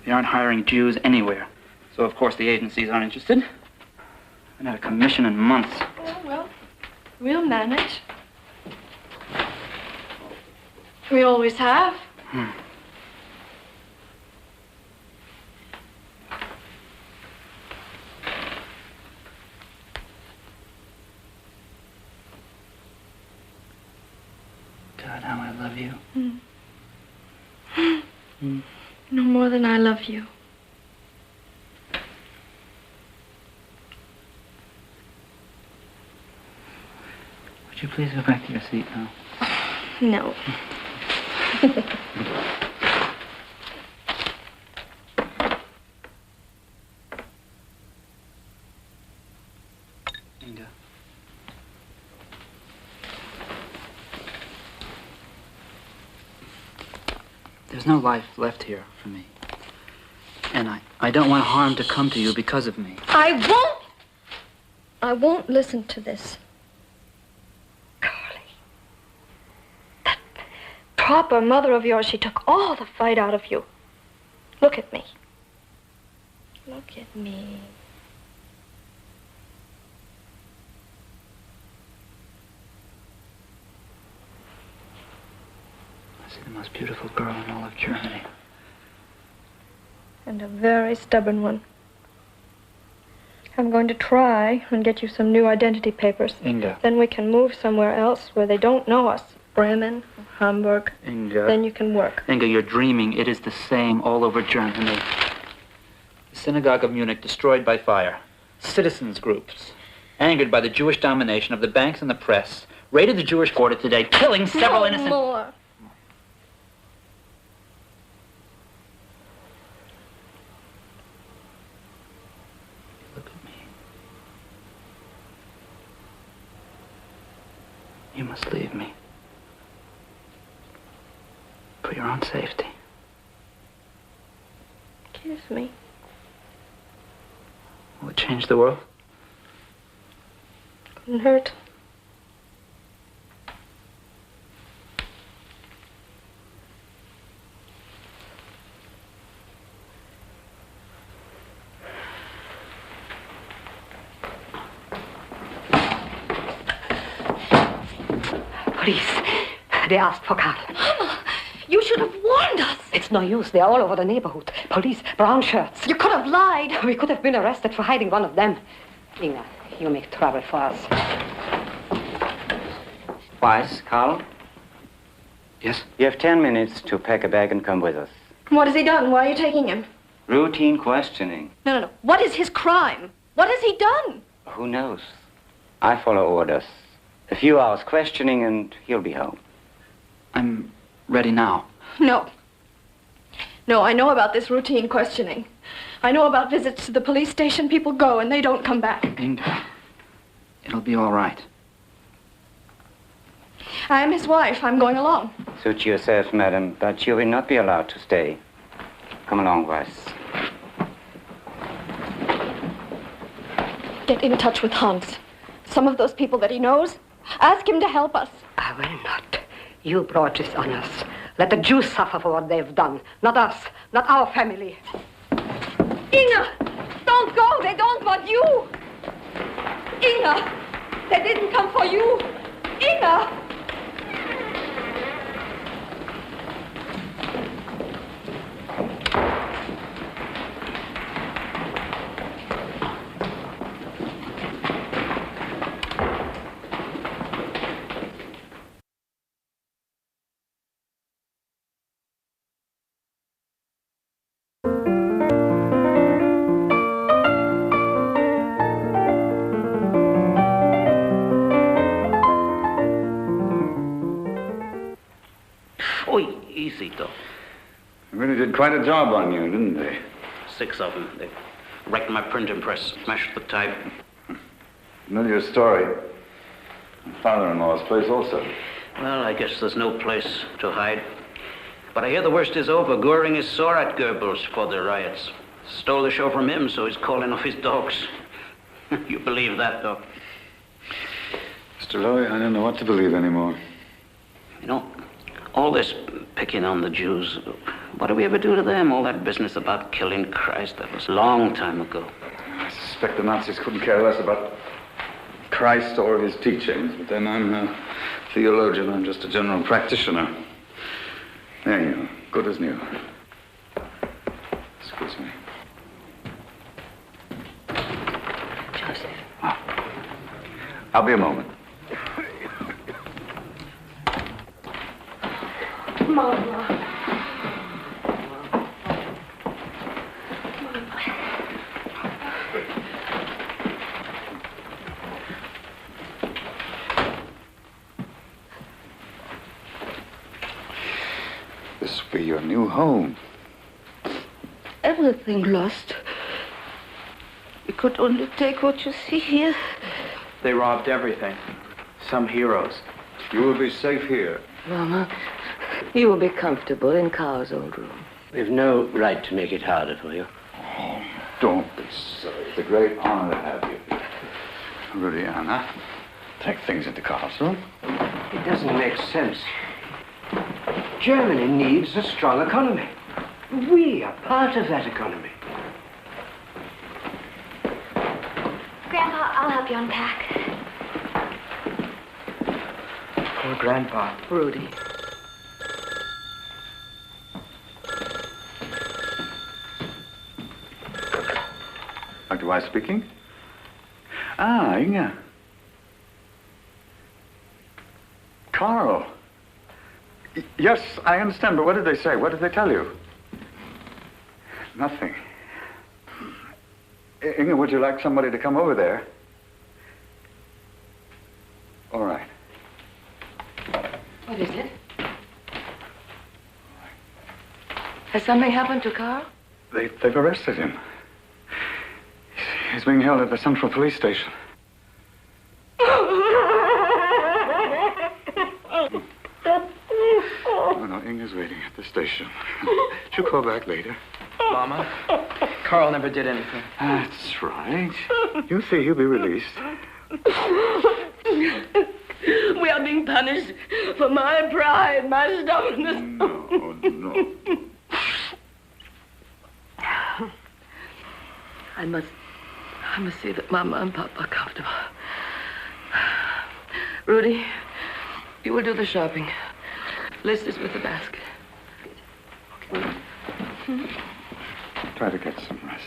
Speaker 16: They aren't hiring Jews anywhere, so of course the agencies aren't interested. I haven't had a commission in months.
Speaker 15: Oh, well, we'll manage. We always have.
Speaker 16: God, how I love you.
Speaker 15: No more than I love you.
Speaker 16: Would you please go back to your seat now?
Speaker 15: No.
Speaker 16: Inga. There's no life left here for me. And I don't want harm to come to you because of me.
Speaker 15: I won't listen to this. Carly. That proper mother of yours, she took all the fight out of you. Look at me. Look at me.
Speaker 16: I see the most beautiful girl in all of Germany.
Speaker 15: And a very stubborn one. I'm going to try and get you some new identity papers.
Speaker 16: Inga.
Speaker 15: Then we can move somewhere else where they don't know us. Bremen, Hamburg.
Speaker 16: Inga.
Speaker 15: Then you can work.
Speaker 16: Inga, you're dreaming. It is the same all over Germany. The synagogue of Munich destroyed by fire. Citizens groups, angered by the Jewish domination of the banks and the press, raided the Jewish quarter today, killing several innocent...
Speaker 15: more.
Speaker 16: You must leave me. For your own safety.
Speaker 15: Kiss me.
Speaker 16: Will it change the world?
Speaker 15: Couldn't hurt.
Speaker 12: Police. They asked for Carl.
Speaker 15: Mama, you should have warned us.
Speaker 12: It's no use. They're all over the neighborhood. Police, brown shirts.
Speaker 15: You could have lied.
Speaker 12: We could have been arrested for hiding one of them. Inga, you make trouble for us.
Speaker 19: Weiss, Carl?
Speaker 16: Yes?
Speaker 19: You have 10 minutes to pack a bag and come with us.
Speaker 15: What has he done? Why are you taking him?
Speaker 19: Routine questioning.
Speaker 15: No. What is his crime? What has he done?
Speaker 19: Who knows? I follow orders. A few hours questioning and he'll be home.
Speaker 16: I'm ready now.
Speaker 15: No. No, I know about this routine questioning. I know about visits to the police station. People go and they don't come back.
Speaker 16: Inga, it'll be all right.
Speaker 15: I am his wife. I'm going along.
Speaker 19: Suit yourself, madam, but you will not be allowed to stay. Come along, Weiss.
Speaker 15: Get in touch with Hans. Some of those people that he knows. Ask him to help us.
Speaker 12: I will not. You brought this on us. Let the Jews suffer for what they've done. Not us. Not our family.
Speaker 15: Inga! Don't go! They don't want you! Inga! They didn't come for you! Inga!
Speaker 14: Easy, though.
Speaker 5: They really did quite a job on you, didn't they?
Speaker 14: 6 of them. They wrecked my printing press, smashed the type.
Speaker 5: Familiar story. My father-in-law's place also.
Speaker 14: Well, I guess there's no place to hide. But I hear the worst is over. Goering is sore at Goebbels for the riots. Stole the show from him, so he's calling off his dogs. You believe that, though?
Speaker 5: Mr. Lowy, I don't know what to believe anymore.
Speaker 14: You know, all this picking on the Jews, what do we ever do to them? All that business about killing Christ, that was a long time ago.
Speaker 5: I suspect the Nazis couldn't care less about Christ or his teachings, but then I'm a theologian, I'm just a general practitioner. There you go, good as new. Excuse me.
Speaker 12: Joseph.
Speaker 5: I'll be a moment.
Speaker 15: Mama.
Speaker 5: This will be your new home.
Speaker 12: Everything lost. We could only take what you see here.
Speaker 16: They robbed everything. Some heroes.
Speaker 5: You will be safe here.
Speaker 12: Mama, you will be comfortable in Carl's old room.
Speaker 6: We've no right to make it harder for you.
Speaker 5: Oh, don't be silly. It's a great honor to have you. Rudy, Anna, take things into Carl's room.
Speaker 6: It doesn't make sense. Germany needs a strong economy. We are part of that economy.
Speaker 8: Grandpa, I'll help you unpack.
Speaker 16: Poor Grandpa.
Speaker 12: Rudy.
Speaker 5: Dr. Weiss speaking? Ah, Inga. Carl. Yes, I understand, but what did they say? What did they tell you? Nothing. Inga, would you like somebody to come over there? All right.
Speaker 12: What is it? Has something happened to Carl?
Speaker 5: They've arrested him. He's being held at the Central Police Station. No, Inga's waiting at the station. She'll call back later.
Speaker 16: Mama, Carl never did anything.
Speaker 5: That's right. You'll see he'll be released.
Speaker 12: We are being punished for my pride, my stubbornness.
Speaker 5: No.
Speaker 12: I must see that Mama and Papa are comfortable. Rudy, You will do the shopping. List is with the basket.
Speaker 5: Try to get some rest.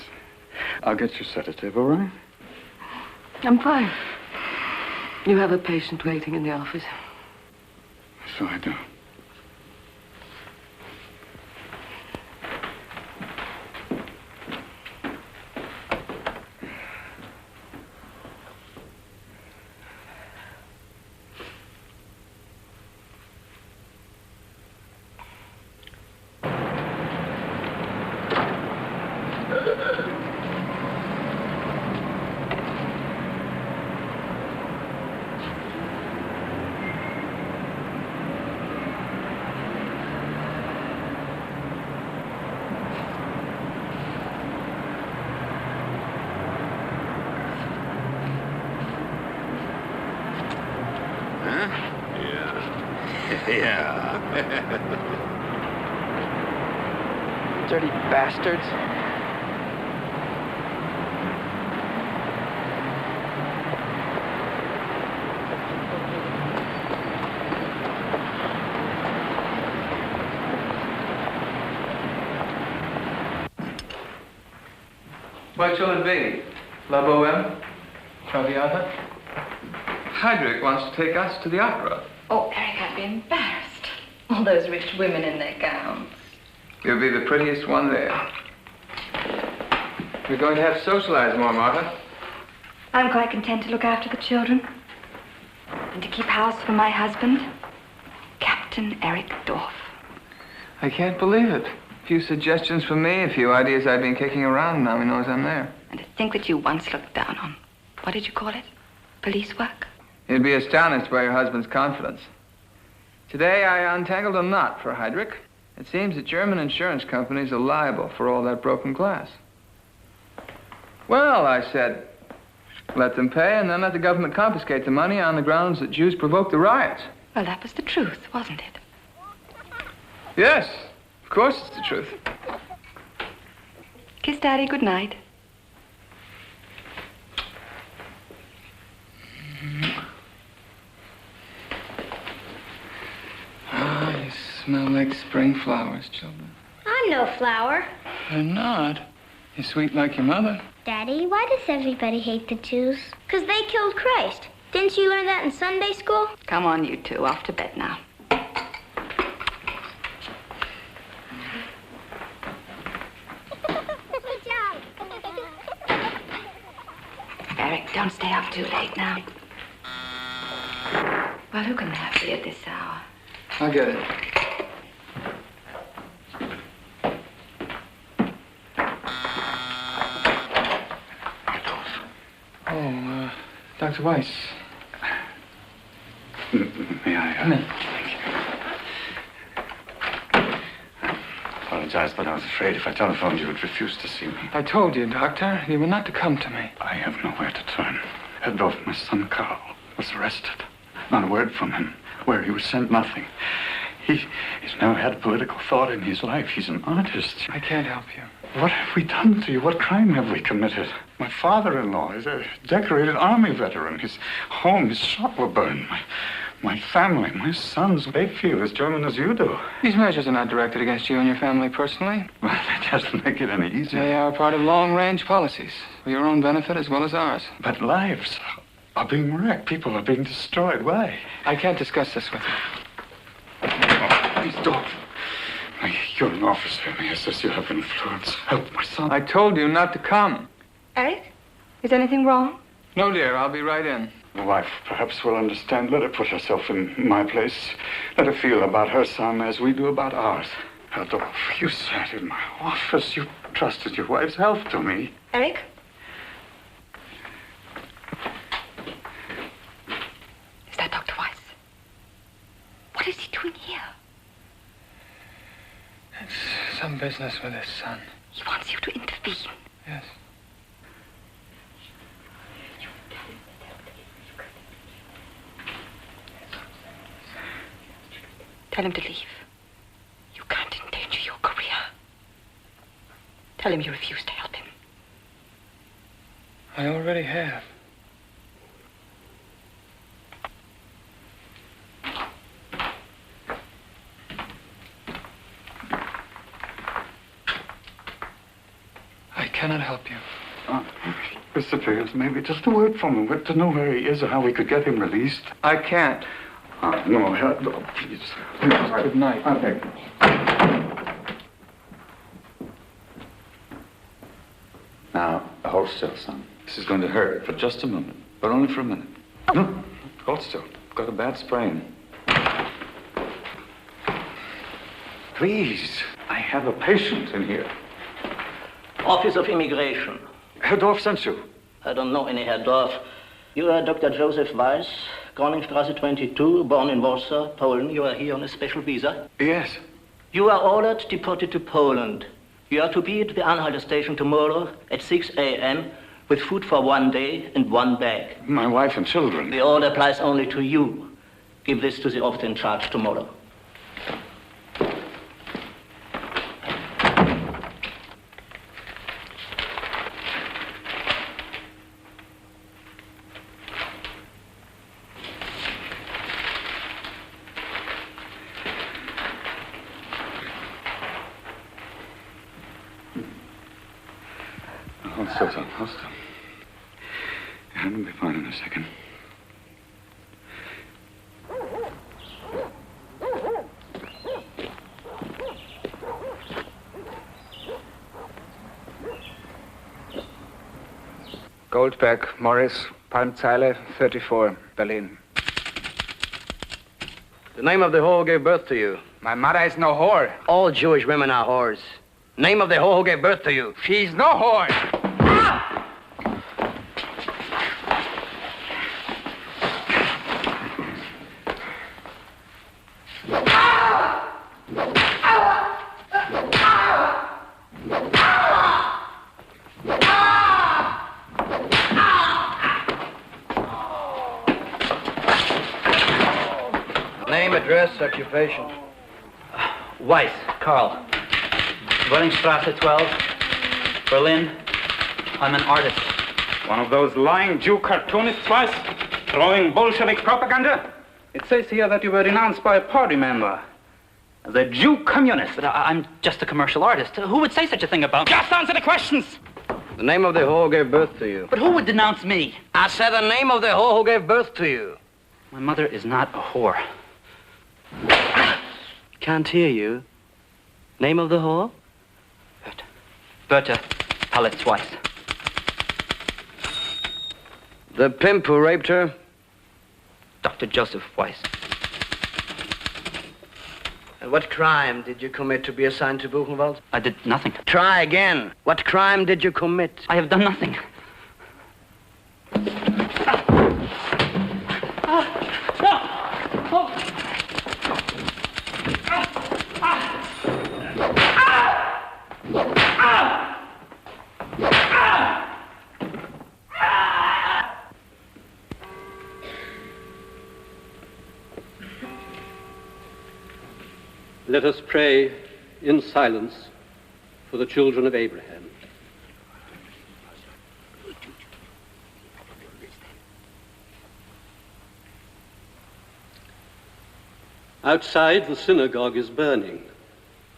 Speaker 5: I'll get you sedative, all right?
Speaker 12: I'm fine. You have a patient waiting in the office.
Speaker 5: So I do.
Speaker 13: Dirty bastards.
Speaker 10: What shall it be? La Boheme? Traviata? Heydrich wants to take us to the opera.
Speaker 3: Oh, Eric, I'd be embarrassed. All those rich women in their gowns.
Speaker 10: You'll be the prettiest one there. We're going to have to socialize more, Martha.
Speaker 4: I'm quite content to look after the children. And to keep house for my husband, Captain Eric Dorff.
Speaker 10: I can't believe it. A few suggestions for me, a few ideas I've been kicking around, now he knows I'm there.
Speaker 3: And to think that you once looked down on, what did you call it? Police work?
Speaker 10: You'd be astonished by your husband's confidence. Today, I untangled a knot for Heydrich. It seems that German insurance companies are liable for all that broken glass. Well, I said, let them pay and then let the government confiscate the money on the grounds that Jews provoked the riots.
Speaker 3: Well, that was the truth, wasn't it?
Speaker 10: Yes, of course it's the truth.
Speaker 3: Kiss Daddy goodnight.
Speaker 10: Ah, you smell like spring flowers, children.
Speaker 8: I'm no flower.
Speaker 10: You're not. You're sweet like your mother.
Speaker 8: Daddy, why does everybody hate the Jews? Because they killed Christ. Didn't you learn that in Sunday school?
Speaker 3: Come on, you two. Off to bed now.
Speaker 8: Good job.
Speaker 3: Eric, don't stay up too late now. Well, who can that be at this hour?
Speaker 10: I'll get it. Oh, Dr. Weiss.
Speaker 5: May I?
Speaker 10: Come in.
Speaker 5: Thank you. I apologize, but I was afraid if I telephoned you would refuse to see me.
Speaker 10: I told you, Doctor, you were not to come to me.
Speaker 5: I have nowhere to turn. Adolf, my son Carl, was arrested. Not a word from him. Where he was sent, nothing. He's never had a political thought in his life. He's an artist.
Speaker 10: I can't help you.
Speaker 5: What have we done to you? What crime have we committed? My father-in-law is a decorated army veteran. His home, his shop were burned. My family, my sons, they feel as German as you do.
Speaker 10: These measures are not directed against you and your family personally.
Speaker 5: Well, that doesn't make it any easier.
Speaker 10: They are part of long-range policies for your own benefit as well as ours.
Speaker 5: But lives are being wrecked. People are being destroyed. Why?
Speaker 10: I can't discuss this with you.
Speaker 5: Oh, please don't. You're an officer, and I assess you have influence. Help my son.
Speaker 10: I told you not to come.
Speaker 4: Eric, is anything wrong?
Speaker 10: No, dear, I'll be right in.
Speaker 5: The wife perhaps will understand. Let her put herself in my place. Let her feel about her son as we do about ours. Adolf, you sat in my office. You trusted your wife's health to me.
Speaker 4: Eric?
Speaker 3: Is that Dr. Weiss? What is he doing here?
Speaker 10: It's some business with his son.
Speaker 3: He wants you to intervene.
Speaker 10: Yes.
Speaker 3: Tell him to leave. You can't endanger your career. Tell him you refuse to help him.
Speaker 10: I already have.
Speaker 5: disappears, maybe just a word from him. We'd to know where he is or how we could get him released.
Speaker 1: I can't.
Speaker 5: No, please.
Speaker 1: Good night.
Speaker 5: I beg you. Now, hold still, son. This is going to hurt for just a moment, but only for a minute. No, hold still. Got a bad sprain. Please, I have a patient in here.
Speaker 14: Office of Immigration.
Speaker 5: Herr Dorf sent you.
Speaker 14: I don't know any Herr Dorf. You are Dr. Joseph Weiss, Groningstrasse 22, born in Warsaw, Poland. You are here on a special visa.
Speaker 5: Yes.
Speaker 14: You are ordered deported to Poland. You are to be at the Anhalter station tomorrow at 6 a.m. with food for 1 day and 1 bag.
Speaker 5: My wife and children.
Speaker 14: The order applies only to you. Give this to the officer in charge tomorrow.
Speaker 5: Hold still, son. Hold still. Your hand will be fine in a second.
Speaker 1: Goldberg, Morris, Palmzeile, 34, Berlin.
Speaker 6: The name of the whore who gave birth to you.
Speaker 1: My mother is no whore.
Speaker 6: All Jewish women are whores. Name of the whore who gave birth to you.
Speaker 1: She's no whore.
Speaker 6: Name, address, occupation.
Speaker 16: Weiss, Karl. Wollingstrasse 12, Berlin. I'm an artist.
Speaker 9: One of those lying Jew cartoonists, Weiss? Throwing Bolshevik propaganda? It says here that you were denounced by a party member as a Jew communist.
Speaker 16: But I'm just a commercial artist. Who would say such a thing about me?
Speaker 9: Just answer the questions!
Speaker 6: The name of the whore who gave birth to you.
Speaker 16: But who would denounce me?
Speaker 6: I said the name of the whore who gave birth to you.
Speaker 16: My mother is not a whore.
Speaker 6: Can't hear you. Name of the whore?
Speaker 16: Berta Palitz Weiss.
Speaker 6: The pimp who raped her?
Speaker 16: Dr. Joseph Weiss.
Speaker 6: And what crime did you commit to be assigned to Buchenwald?
Speaker 16: I did nothing.
Speaker 6: Try again. What crime did you commit?
Speaker 16: I have done nothing.
Speaker 20: Let us pray in silence for the children of Abraham. Outside, the synagogue is burning,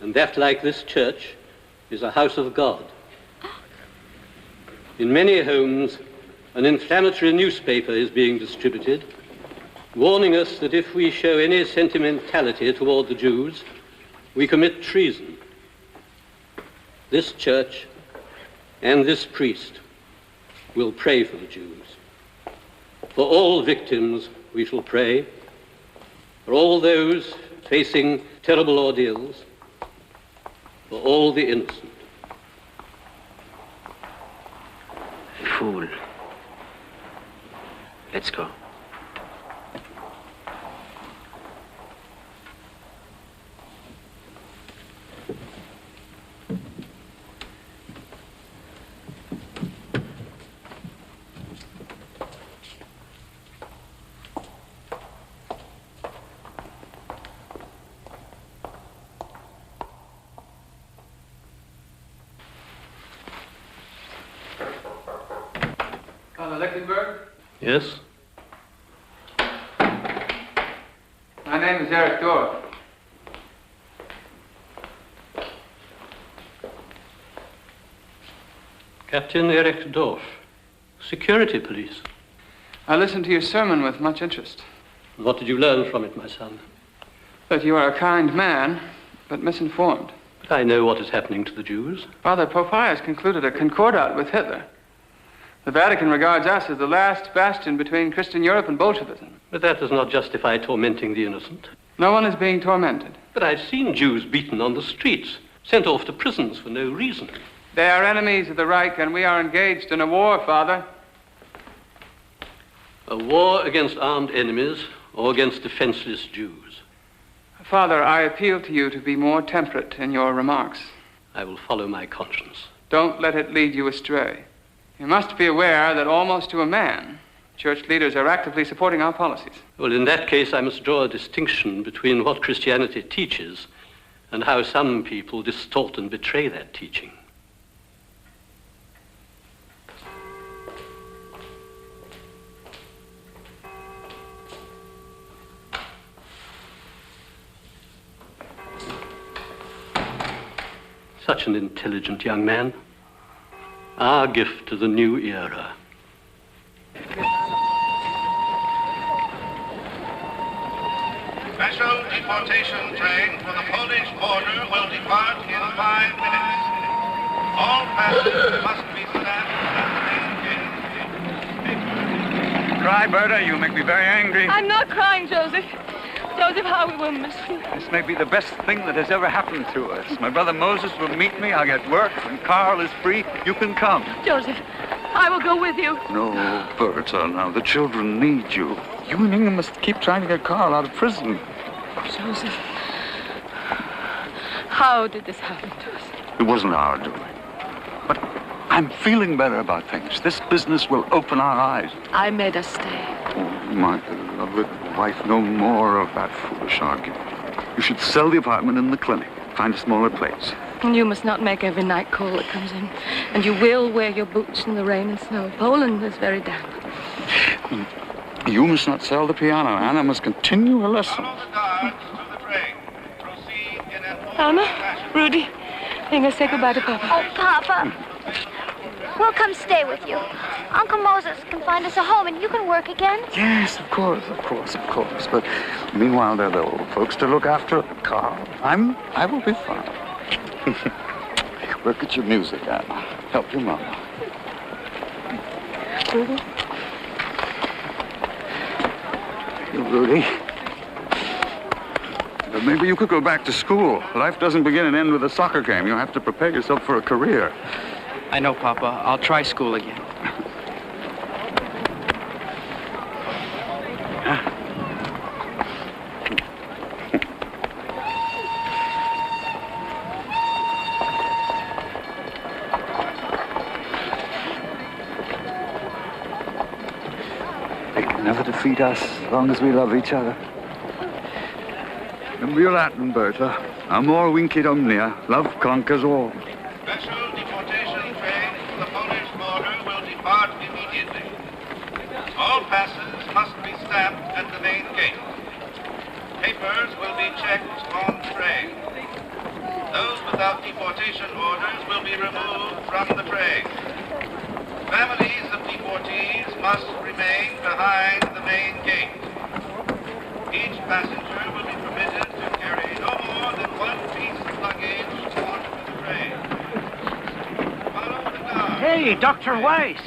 Speaker 20: and that, like this church, is a house of God. In many homes, an inflammatory newspaper is being distributed, warning us that if we show any sentimentality toward the Jews, we commit treason. This church and this priest will pray for the Jews. For all victims, we shall pray. For all those facing terrible ordeals. For all the innocent.
Speaker 16: Fool. Let's go.
Speaker 20: Yes?
Speaker 1: My name is Eric Dorf.
Speaker 20: Captain Eric Dorf, Security police.
Speaker 10: I listened to your sermon with much interest.
Speaker 20: What did you learn from it, my son?
Speaker 10: That you are a kind man, but misinformed.
Speaker 20: But I know what is happening to the Jews.
Speaker 10: Father, Pope Pius concluded a concordat with Hitler. The Vatican regards us as the last bastion between Christian Europe and Bolshevism.
Speaker 20: But that does not justify tormenting the innocent.
Speaker 10: No one is being tormented.
Speaker 20: But I've seen Jews beaten on the streets, sent off to prisons for no reason.
Speaker 10: They are enemies of the Reich, and we are engaged in a war, Father.
Speaker 20: A war against armed enemies or against defenseless Jews.
Speaker 10: Father, I appeal to you to be more temperate in your remarks.
Speaker 20: I will follow my conscience.
Speaker 10: Don't let it lead you astray. You must be aware that almost to a man, church leaders are actively supporting our policies.
Speaker 20: Well, in that case, I must draw a distinction between what Christianity teaches and how some people distort and betray that teaching. Such an intelligent young man. Our gift to the new era.
Speaker 21: Special deportation train for the Polish border will depart in 5 minutes. All passengers must be stamped at the main gate.
Speaker 5: Cry, Berta, you make me very angry.
Speaker 22: I'm not crying, Joseph. Joseph, how we will miss you.
Speaker 5: This may be the best thing that has ever happened to us. My brother Moses will meet me. I'll get work. When Carl is free, you can come.
Speaker 22: Joseph, I will go with you.
Speaker 5: No, Berta, now the children need you. You and Inga must keep trying to get Carl out of prison.
Speaker 22: Joseph, how did this happen to us?
Speaker 5: It wasn't our doing. But I'm feeling better about things. This business will open our eyes.
Speaker 22: I made us stay.
Speaker 5: Oh, my beloved wife, no more of that foolish argument. You should sell the apartment in the clinic. Find a smaller place.
Speaker 22: And you must not make every night call that comes in. And you will wear your boots in the rain and snow. Poland is very damp.
Speaker 5: You must not sell the piano. Anna must continue her lesson.
Speaker 22: Anna, Rudy, Inga, say goodbye to Papa.
Speaker 8: Oh, Papa. We'll come stay with you. Uncle Moses can find us a home and you can work again.
Speaker 5: Yes, of course. But meanwhile, there are the old folks to look after. Carl, I will be fine. Work at your music, Anna. Help your mama.
Speaker 22: Rudy?
Speaker 5: Rudy? Maybe you could go back to school. Life doesn't begin and end with a soccer game. You have to prepare yourself for a career.
Speaker 13: I know, Papa. I'll try school again.
Speaker 5: They can never defeat us as long as we love each other. Remember your Latin, Berta. Amor vincit omnia. Love conquers all.
Speaker 21: Special deportation train for the Polish border will depart immediately. All passes must be stamped at the main gate. Papers will be checked on train. Those without deportation orders will be removed from the train. Families of deportees must remain behind the main gate. Each passenger will be permitted to carry no more than one piece of luggage onto the train. Follow the guard.
Speaker 18: Hey, Dr. Weiss.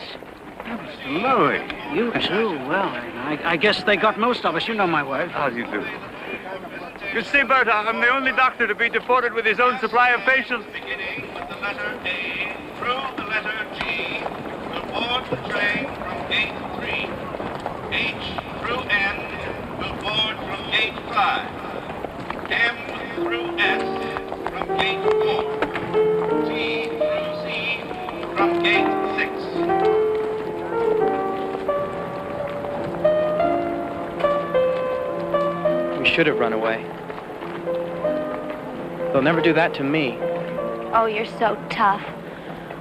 Speaker 5: Louis.
Speaker 18: You too. Well, I guess they got most of us. You know my word.
Speaker 5: How do you do? You see, Berta, I'm the only doctor to be deported with his own supply of patients.
Speaker 21: Beginning with the letter A through the letter G will board the train from gate 3. H through N will board from gate 5. M through S from gate 4. T through Z from gate 6.
Speaker 13: We should have run away. They'll never do that to me.
Speaker 8: Oh, you're so tough.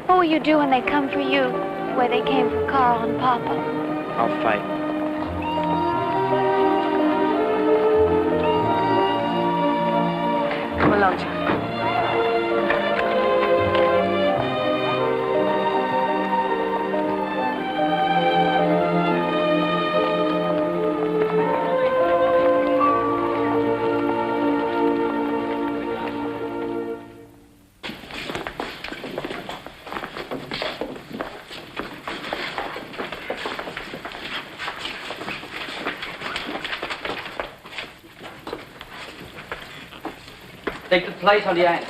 Speaker 8: What will you do when they come for you, the way they came for Carl and Papa?
Speaker 13: I'll fight.
Speaker 22: Come along, John.
Speaker 16: Take the place on the end.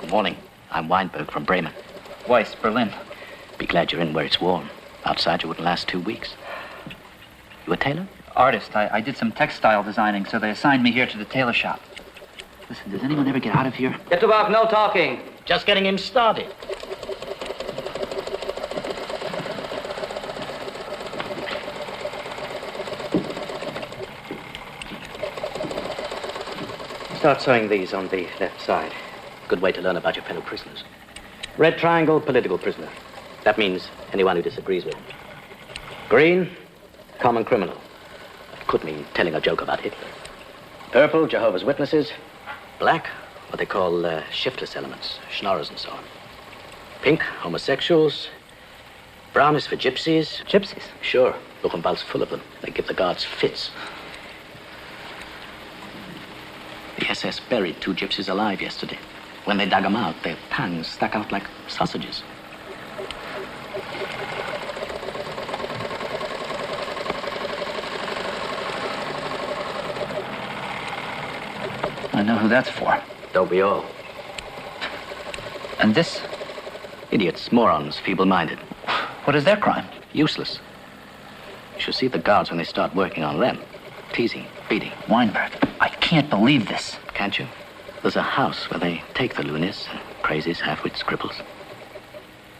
Speaker 14: Good morning. I'm Weinberg from Bremen.
Speaker 16: Weiss, Berlin.
Speaker 14: Be glad you're in where it's warm. Outside, you wouldn't last 2 weeks. You a tailor?
Speaker 16: Artist. I did some textile designing, so they assigned me here to the tailor shop. Listen, does anyone ever get out of here?
Speaker 18: Get to work, no talking.
Speaker 14: Just getting him started. Start sewing these on the left side. Good way to learn about your fellow prisoners. Red triangle, political prisoner. That means anyone who disagrees with him. Green, common criminal. Could mean telling a joke about Hitler. Purple, Jehovah's Witnesses. Black, what they call shiftless elements, schnorrers and so on. Pink, homosexuals. Brown is for gypsies.
Speaker 16: Gypsies?
Speaker 14: Sure. Buchenwald's full of them. They give the guards fits. The SS buried 2 gypsies alive yesterday. When they dug them out, their tongues stuck out like sausages.
Speaker 16: I know who that's for.
Speaker 14: Don't we all?
Speaker 16: And this?
Speaker 14: Idiots, morons, feeble-minded.
Speaker 16: What is their crime?
Speaker 14: Useless. You should see the guards when they start working on them. Teasing, beating.
Speaker 16: Weinberg, I can't believe this.
Speaker 14: Can't you? There's a house where they take the loonies, crazies, half-wits, cripples.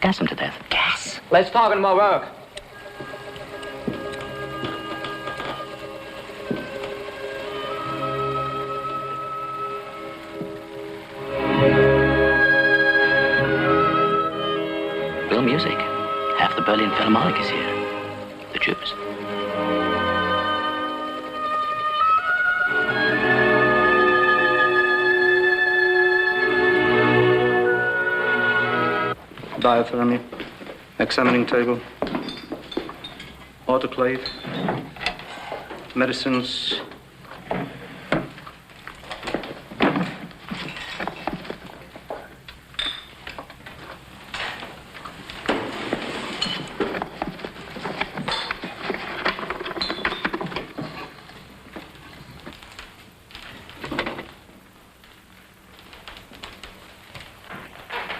Speaker 14: Gas them to death.
Speaker 16: Gas?
Speaker 18: Let's talk and more work.
Speaker 14: Real music. Half the Berlin Philharmonic is here. The Jews.
Speaker 11: Diathermy, examining table, autoclave, medicines.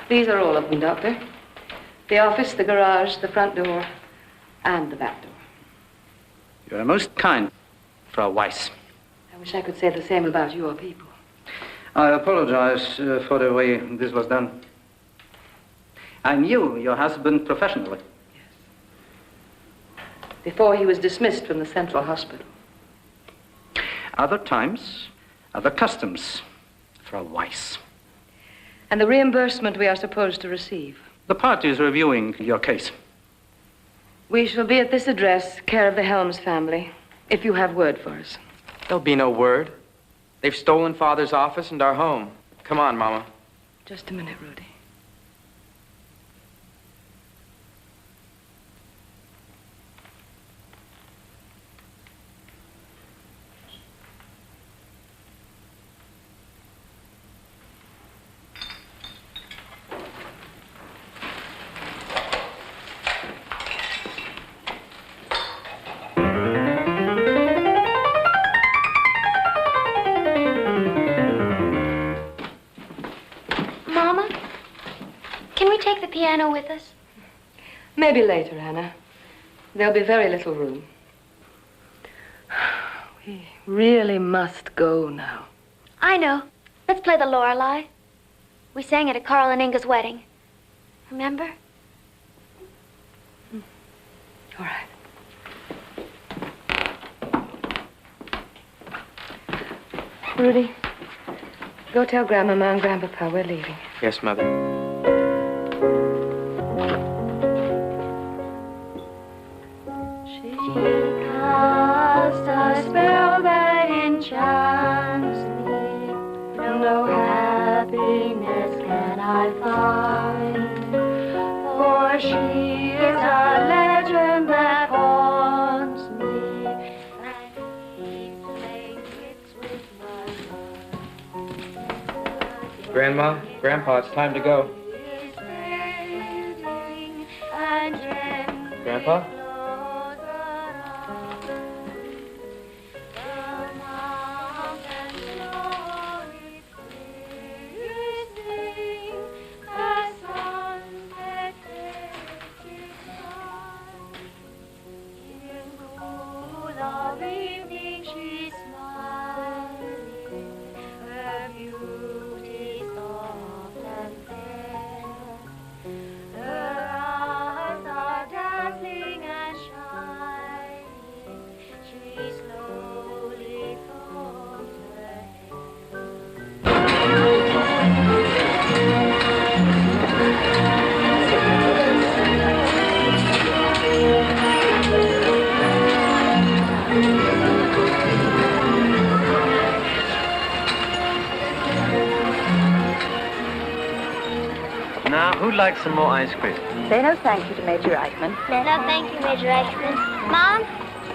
Speaker 12: These are all of them, Doctor. The office, the garage, the front door, and the back door.
Speaker 11: You are most kind, Frau Weiss.
Speaker 12: I wish I could say the same about your people.
Speaker 11: I apologize for the way this was done. I knew your husband professionally.
Speaker 12: Before he was dismissed from the Central Hospital.
Speaker 11: Other times, other customs, Frau Weiss.
Speaker 12: And the reimbursement we are supposed to receive.
Speaker 11: The party is reviewing your case.
Speaker 12: We shall be at this address, care of the Helms family, if you have word for us.
Speaker 18: There'll be no word. They've stolen Father's office and our home. Come on, Mama.
Speaker 12: Just a minute, Rudy.
Speaker 8: Piano with us?
Speaker 12: Maybe later, Anna. There'll be very little room. We really must go now.
Speaker 8: I know. Let's play the Lorelei. We sang it at Carl and Inga's wedding. Remember?
Speaker 12: All right. Rudy, go tell Grandmama and Grandpapa we're leaving.
Speaker 18: Yes, Mother.
Speaker 8: Cast a spell that enchants me. No happiness can I find, for she is a legend that haunts me and keeps playing tricks with my mind.
Speaker 18: Grandma, Grandpa, it's time to go.
Speaker 6: Grandpa.
Speaker 7: Now, who'd like some more ice cream?
Speaker 4: Say no thank you to Major Eichmann.
Speaker 17: No, thank you, Major Eichmann. Mom,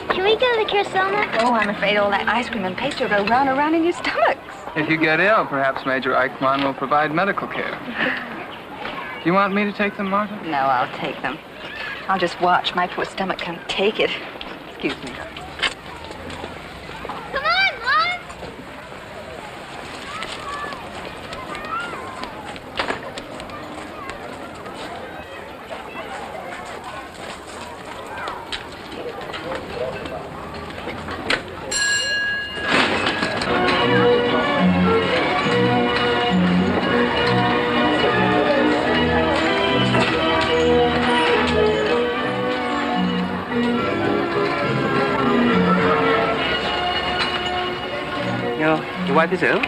Speaker 17: can we go to the Cursona?
Speaker 3: Oh, I'm afraid all that ice cream and pastry will go round and round in your stomachs.
Speaker 10: If you get ill, perhaps Major Eichmann will provide medical care. Do you want me to take them, Martha?
Speaker 3: No, I'll take them. I'll just watch. My poor stomach can't take it. Excuse me.
Speaker 17: Come on, Mom!
Speaker 7: Your wife is ill?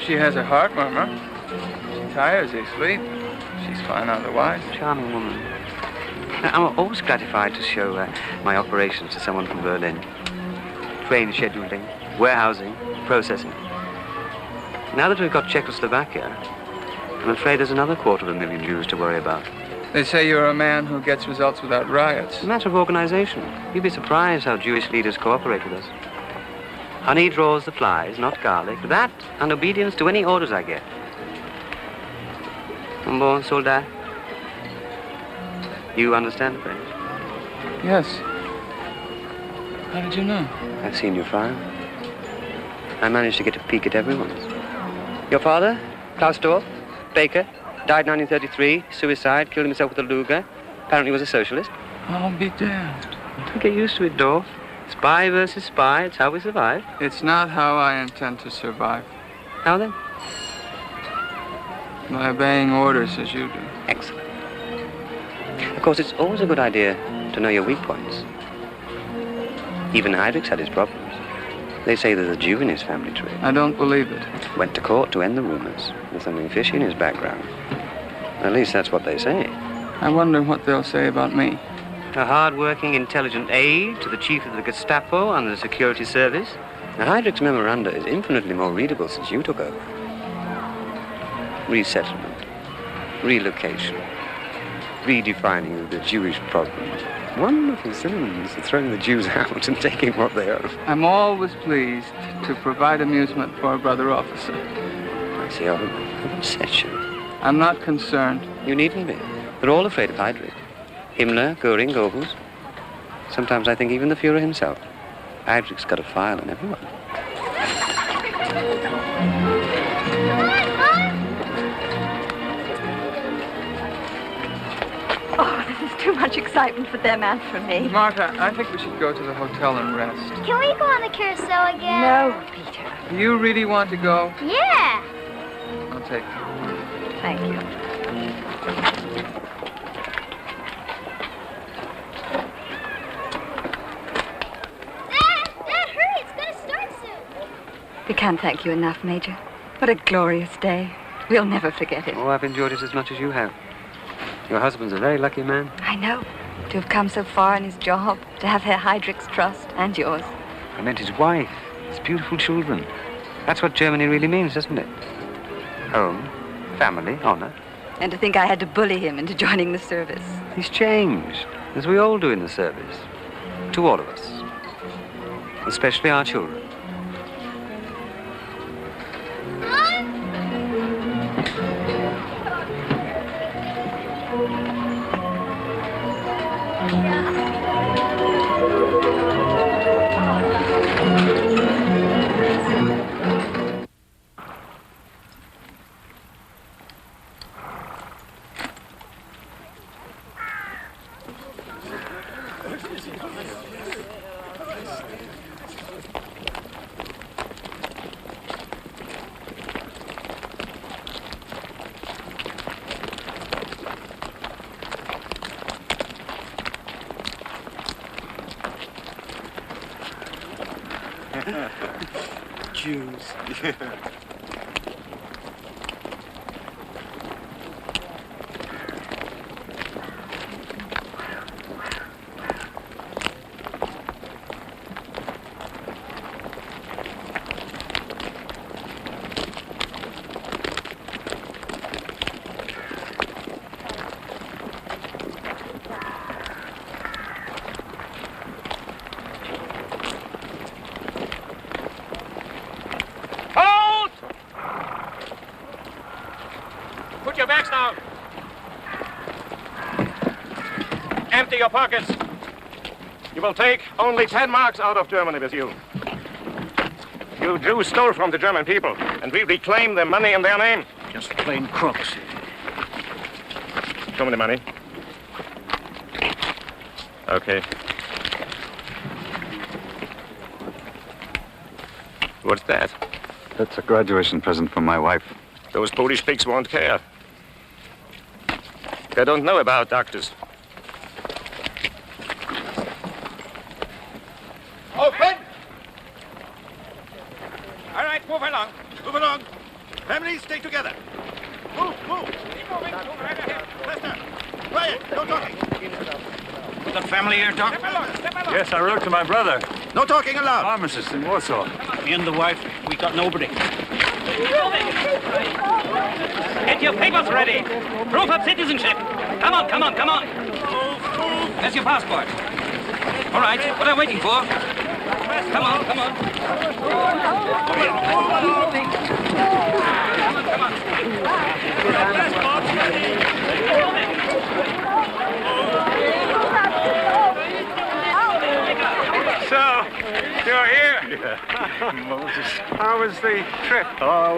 Speaker 10: She has a heart murmur. She tires easily. She's fine otherwise.
Speaker 7: Charming woman. Now, I'm always gratified to show my operations to someone from Berlin. Train scheduling, warehousing, processing. Now that we've got Czechoslovakia, I'm afraid there's another 250,000 Jews to worry about.
Speaker 10: They say you're a man who gets results without riots.
Speaker 7: It's a matter of organization. You'd be surprised how Jewish leaders cooperate with us. Honey draws the flies, not garlic. That and obedience to any orders I get. Un bon soldat. You understand French?
Speaker 10: Yes. How did you know?
Speaker 7: I've seen your file. I managed to get a peek at everyone's. Your father, Klaus Dorf, baker, died 1933, suicide, killed himself with a Luger. Apparently was a socialist.
Speaker 10: I'll be damned.
Speaker 7: Don't get used to it, Dorf. Spy versus spy, it's how we survive.
Speaker 10: It's not how I intend to survive.
Speaker 7: How then?
Speaker 10: By obeying orders as you do.
Speaker 7: Excellent. Of course, it's always a good idea to know your weak points. Even Heinrich's had his problems. They say there's a Jew in his family tree.
Speaker 10: I don't believe it.
Speaker 7: Went to court to end the rumors. There's something fishy in his background. At least that's what they say.
Speaker 10: I wonder what they'll say about me.
Speaker 7: A hard-working, intelligent aide to the chief of the Gestapo and the security service. Now, Heinrich's memoranda is infinitely more readable since you took over. Resettlement, relocation, redefining the Jewish problem. Wonderful synonyms for throwing the Jews out and taking what they owe.
Speaker 10: I'm always pleased to provide amusement for a brother officer.
Speaker 7: I see, I've upset you.
Speaker 10: I'm not concerned.
Speaker 7: You needn't be. They're all afraid of Heinrich. Himmler, Goering, Goebbels. Sometimes I think even the Fuhrer himself. Heinrich's got a file on everyone.
Speaker 3: Oh, this is too much excitement for them and for me.
Speaker 10: Martha, I think we should go to the hotel and rest.
Speaker 17: Can we go on the carousel again?
Speaker 3: No, Peter.
Speaker 10: Do you really want to go?
Speaker 17: Yeah.
Speaker 10: I'll take you.
Speaker 3: Thank you. We can't thank you enough, Major. What a glorious day. We'll never forget it.
Speaker 7: Oh, I've enjoyed it as much as you have. Your husband's a very lucky man.
Speaker 3: I know. To have come so far in his job, to have Herr Heydrich's trust and yours.
Speaker 7: I meant his wife, his beautiful children. That's what Germany really means, doesn't it? Home, family, honor.
Speaker 3: And to think I had to bully him into joining the service.
Speaker 7: He's changed, as we all do in the service. To all of us. Especially our children.
Speaker 2: Jews.
Speaker 6: Put your bags down. Empty your pockets. You will take only 10 marks out of Germany with you. You Jews stole from the German people, and we reclaim the money in their name.
Speaker 14: Just plain crooks.
Speaker 6: Show me the money. Okay. What's that?
Speaker 5: That's a graduation present from my wife.
Speaker 6: Those Polish pigs won't care. They don't know about doctors.
Speaker 19: Open! All right, move along. Move along. Families, stay together. Move, move. Keep moving. Move right ahead. Faster. Quiet. No talking.
Speaker 14: You got family here, Doc?
Speaker 5: Yes, I wrote to my brother.
Speaker 19: No talking aloud.
Speaker 5: Pharmacist in Warsaw.
Speaker 14: Me and the wife, we got nobody.
Speaker 13: Get your papers ready. Proof of citizenship. Come on, come on, come on. There's your passport. All right, what are you waiting for? Come on, come on.
Speaker 6: So, you're here?
Speaker 5: Yeah. Moses.
Speaker 6: How was the trip?
Speaker 5: Oh,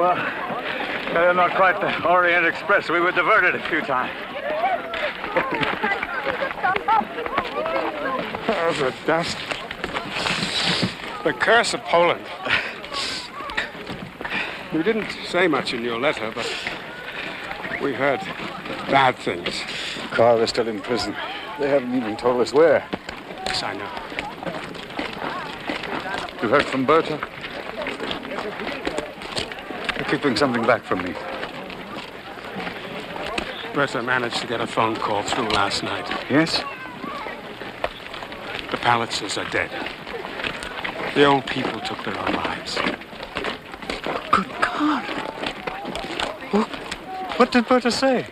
Speaker 5: well, not quite the Orient Express. We were diverted a few times.
Speaker 6: Oh, the dust. The curse of Poland. You didn't say much in your letter, but we heard bad things.
Speaker 5: Carl is still in prison. They haven't even told us where.
Speaker 6: Yes, I know.
Speaker 5: You heard from Berta? You're keeping something back from me.
Speaker 6: Berta managed to get a phone call through last night.
Speaker 5: Yes?
Speaker 6: The Palitzers are dead. The old people took their own lives.
Speaker 5: Good God. What did Berta say?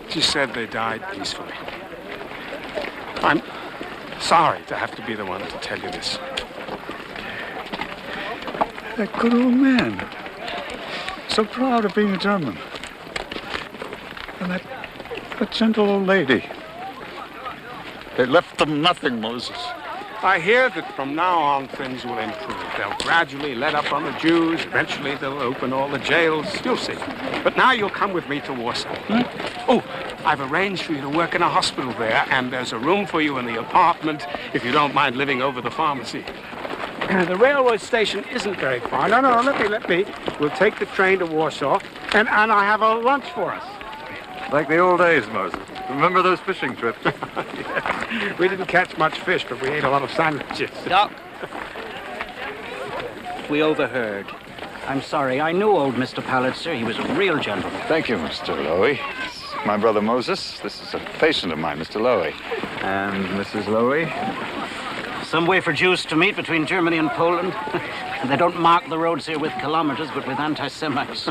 Speaker 6: She said they died peacefully. I'm sorry to have to be the one to tell you this.
Speaker 5: That good old man. So proud of being a German. And that gentle old lady. They left them nothing, Moses.
Speaker 6: I hear that from now on things will improve. They'll gradually let up on the Jews. Eventually they'll open all the jails. You'll see. But now you'll come with me to Warsaw. Oh, I've arranged for you to work in a hospital there, and there's a room for you in the apartment if you don't mind living over the pharmacy. The railway station isn't very far. No, let me. We'll take the train to Warsaw, and I have a lunch for us.
Speaker 5: Like the old days, Moses. Remember those fishing trips?
Speaker 6: Yeah. We didn't catch much fish, but we ate a lot of sandwiches.
Speaker 14: Doc, we overheard. I'm sorry. I knew old Mr. Palitzer. He was a real gentleman.
Speaker 5: Thank you, Mr. Lowy. My brother Moses. This is a patient of mine, Mr. Lowy. And Mrs. Lowy.
Speaker 14: Some way for Jews to meet between Germany and Poland. They don't mark the roads here with kilometers, but with anti-Semites.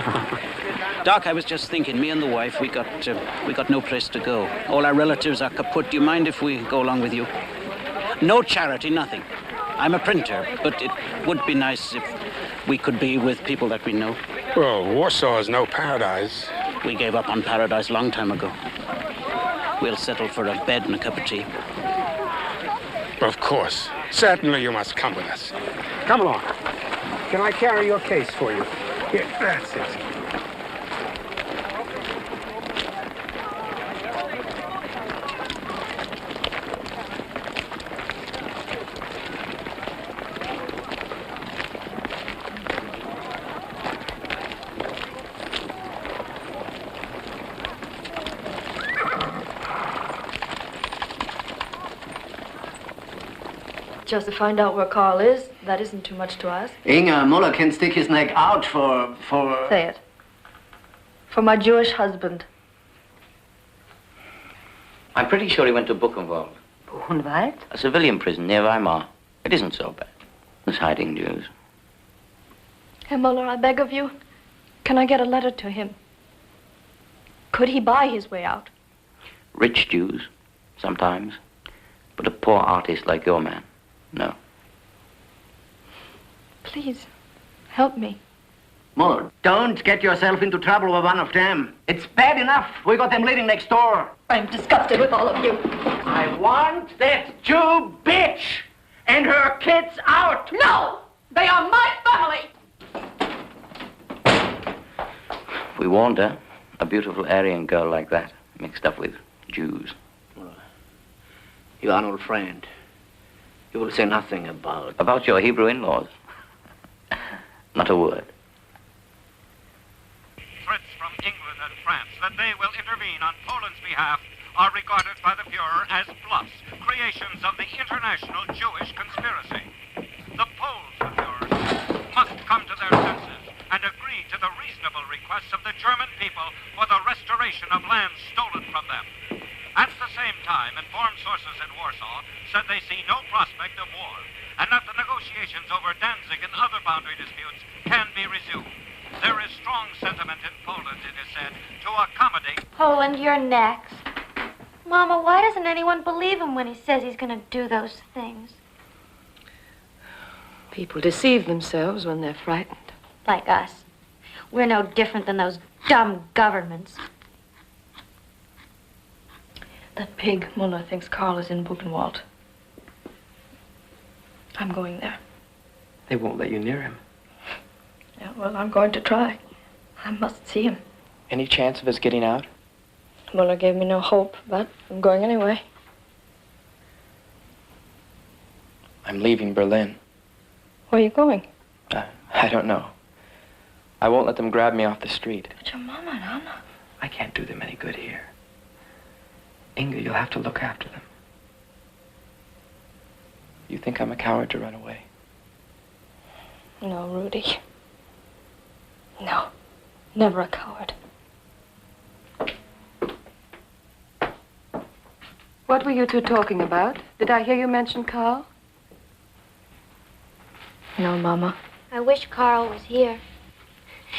Speaker 14: Doc, I was just thinking, me and the wife, we got no place to go. All our relatives are kaput. Do you mind if we go along with you? No charity, nothing. I'm a printer, but it would be nice if we could be with people that we know.
Speaker 6: Well, Warsaw is no paradise.
Speaker 14: We gave up on paradise a long time ago. We'll settle for a bed and a cup of tea.
Speaker 6: Of course. Certainly you must come with us. Come along. Can I carry your case for you? Here, that's it.
Speaker 15: Just to find out where Carl is, that isn't too much to ask.
Speaker 6: Inga, Muller can stick his neck out for...
Speaker 15: Say it. For my Jewish husband.
Speaker 14: I'm pretty sure he went to Buchenwald.
Speaker 12: Buchenwald?
Speaker 14: A civilian prison near Weimar. It isn't so bad. It's hiding Jews.
Speaker 15: Herr Muller, I beg of you, can I get a letter to him? Could he buy his way out?
Speaker 14: Rich Jews, sometimes. But a poor artist like your man, no.
Speaker 15: Please, help me.
Speaker 6: Muller, don't get yourself into trouble with one of them. It's bad enough. We got them living next door.
Speaker 15: I'm disgusted with all of you.
Speaker 6: I want that Jew bitch and her kids out.
Speaker 15: No! They are my family!
Speaker 14: We warned her. A beautiful Aryan girl like that, mixed up with Jews.
Speaker 6: You are an old friend. You will say nothing about...
Speaker 14: About your Hebrew in-laws? Not a word.
Speaker 21: Threats from England and France that they will intervene on Poland's behalf are regarded by the Fuhrer as bluffs, creations of the international Jewish conspiracy. The Poles, the Fuhrer says, must come to their senses and agree to the reasonable requests of the German people for the restoration of lands stolen from them. At the same time, informed sources in Warsaw said they see no prospect of war, and that the negotiations over Danzig and other boundary disputes can be resumed. There is strong sentiment in Poland, it is said, to accommodate...
Speaker 17: Poland, you're next. Mama, why doesn't anyone believe him when he says he's going to do those things?
Speaker 12: People deceive themselves when they're frightened.
Speaker 17: Like us. We're no different than those dumb governments.
Speaker 15: That pig Muller thinks Karl is in Buchenwald. I'm going there.
Speaker 18: They won't let you near him.
Speaker 15: Yeah, well, I'm going to try. I must see him.
Speaker 18: Any chance of us getting out?
Speaker 15: Muller gave me no hope, but I'm going anyway.
Speaker 18: I'm leaving Berlin.
Speaker 15: Where are you going?
Speaker 18: I don't know. I won't let them grab me off the street.
Speaker 15: But your mama and Anna.
Speaker 18: I can't do them any good here. Inga, you'll have to look after them. You think I'm a coward to run away?
Speaker 15: No, Rudy. No, never a coward.
Speaker 12: What were you two talking about? Did I hear you mention Karl?
Speaker 15: No, Mama.
Speaker 17: I wish Karl was here.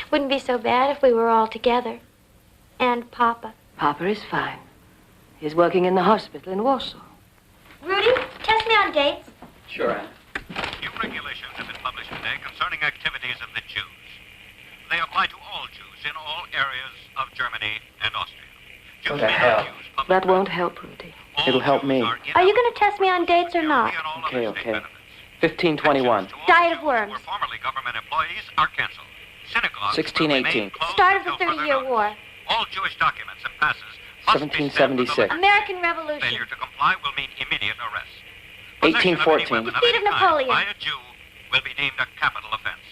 Speaker 17: Wouldn't be so bad if we were all together. And Papa.
Speaker 12: Papa is fine. He's working in the hospital in Warsaw.
Speaker 17: Rudy, test me on dates.
Speaker 18: Sure, Anne.
Speaker 21: New regulations have been published today concerning activities of the Jews. They apply to all Jews in all areas of Germany and Austria.
Speaker 18: What the hell?
Speaker 12: That won't help, Rudy.
Speaker 18: It'll help me.
Speaker 17: Are you going to test me on dates or not?
Speaker 18: Okay. 1521.
Speaker 17: Diet of worms.
Speaker 21: Formerly government employees are canceled. Synagogues
Speaker 18: 1618.
Speaker 17: Start of the 30-Year War.
Speaker 21: All Jewish documents and passes must be stamped with the
Speaker 18: 1776.
Speaker 17: American Revolution.
Speaker 21: Failure to comply will mean immediate arrest.
Speaker 18: 1814.
Speaker 17: Defeat of Napoleon.
Speaker 21: By a Jew will be deemed a capital offense.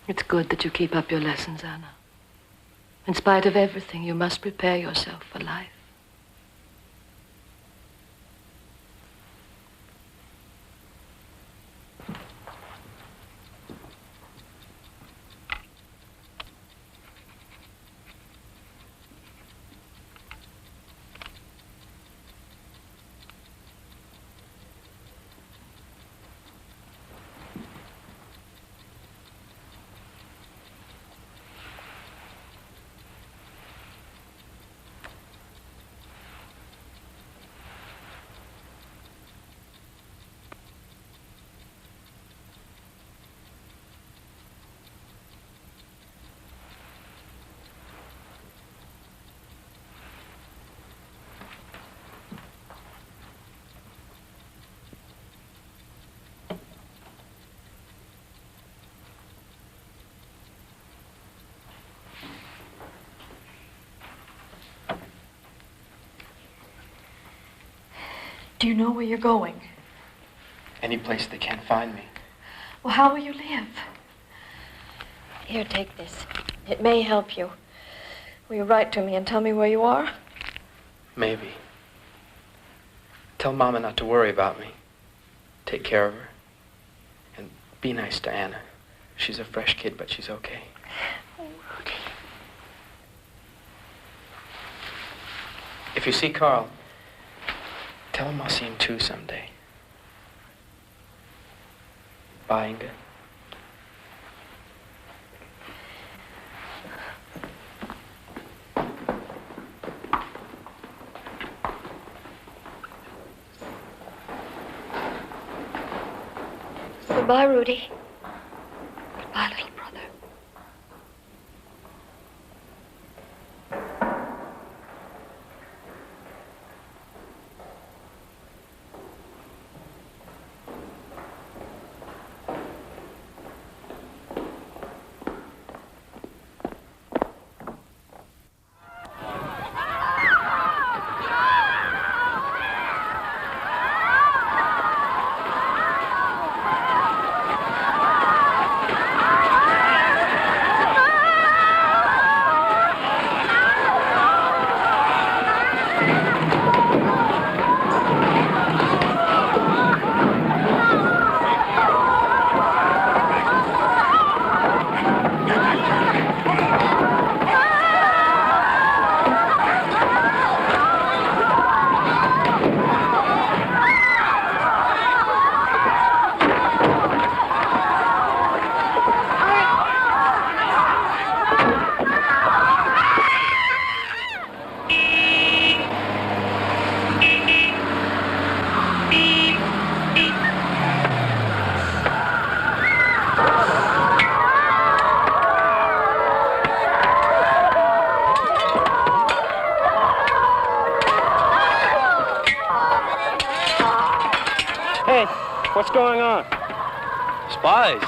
Speaker 12: It's good that you keep up your lessons, Anna. In spite of everything, you must prepare yourself for life.
Speaker 15: Do you know where you're going?
Speaker 18: Any place they can't find me.
Speaker 15: Well, how will you live? Here, take this. It may help you. Will you write to me and tell me where you are?
Speaker 18: Maybe.
Speaker 2: Tell Mama not to worry about me. Take care of her. And be nice to Anna. She's a fresh kid, but she's okay.
Speaker 15: Oh, Rudy.
Speaker 2: If you see Carl, tell him I'll see him too someday. Bye, Inga.
Speaker 15: Goodbye, Rudy. Goodbye, little brother.
Speaker 6: What's going on?
Speaker 2: Spies.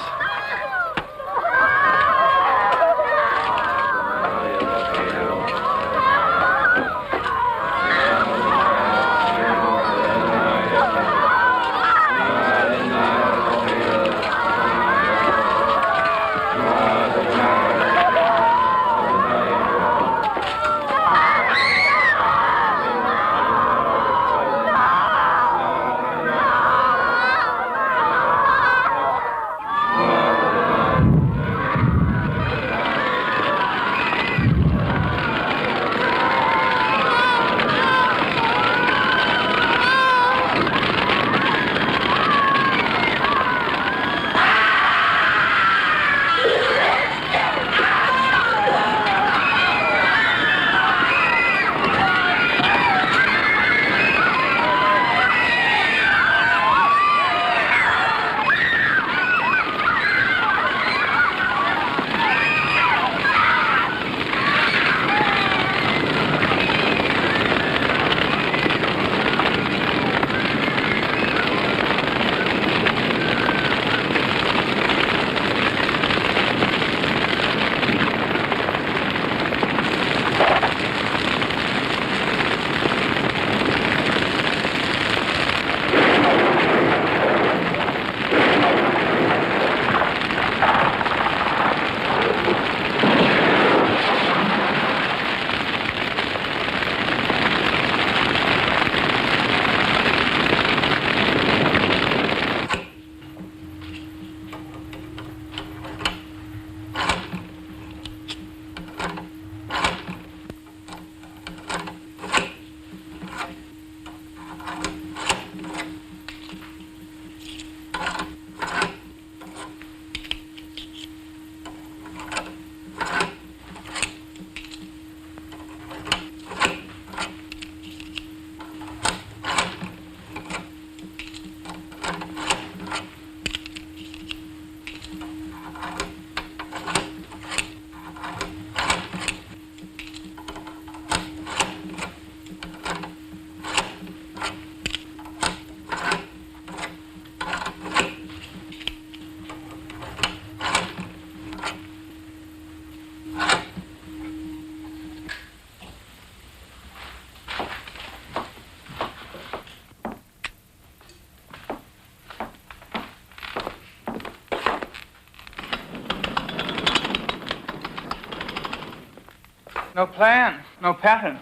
Speaker 1: No plan, no pattern.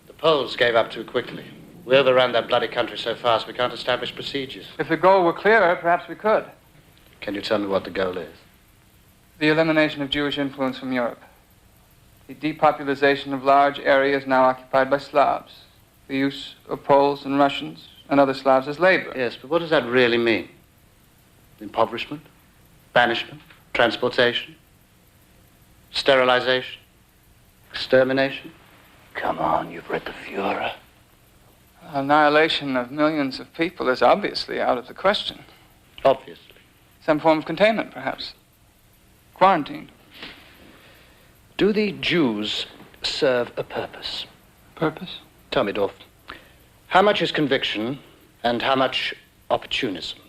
Speaker 9: The Poles gave up too quickly. We overran that bloody country so fast we can't establish procedures.
Speaker 10: If the goal were clearer, perhaps we could.
Speaker 9: Can you tell me what the goal is?
Speaker 10: The elimination of Jewish influence from Europe. The depopulation of large areas now occupied by Slavs. The use of Poles and Russians and other Slavs as labor.
Speaker 9: Yes, but what does that really mean? Impoverishment? Banishment? Transportation? Sterilization? Extermination? Come on, you've read the Führer.
Speaker 10: Annihilation of millions of people is obviously out of the question.
Speaker 9: Obviously.
Speaker 10: Some form of containment, perhaps. Quarantine.
Speaker 11: Do the Jews serve a purpose?
Speaker 10: Purpose?
Speaker 11: Tell me, Dorf, how much is conviction and how much opportunism?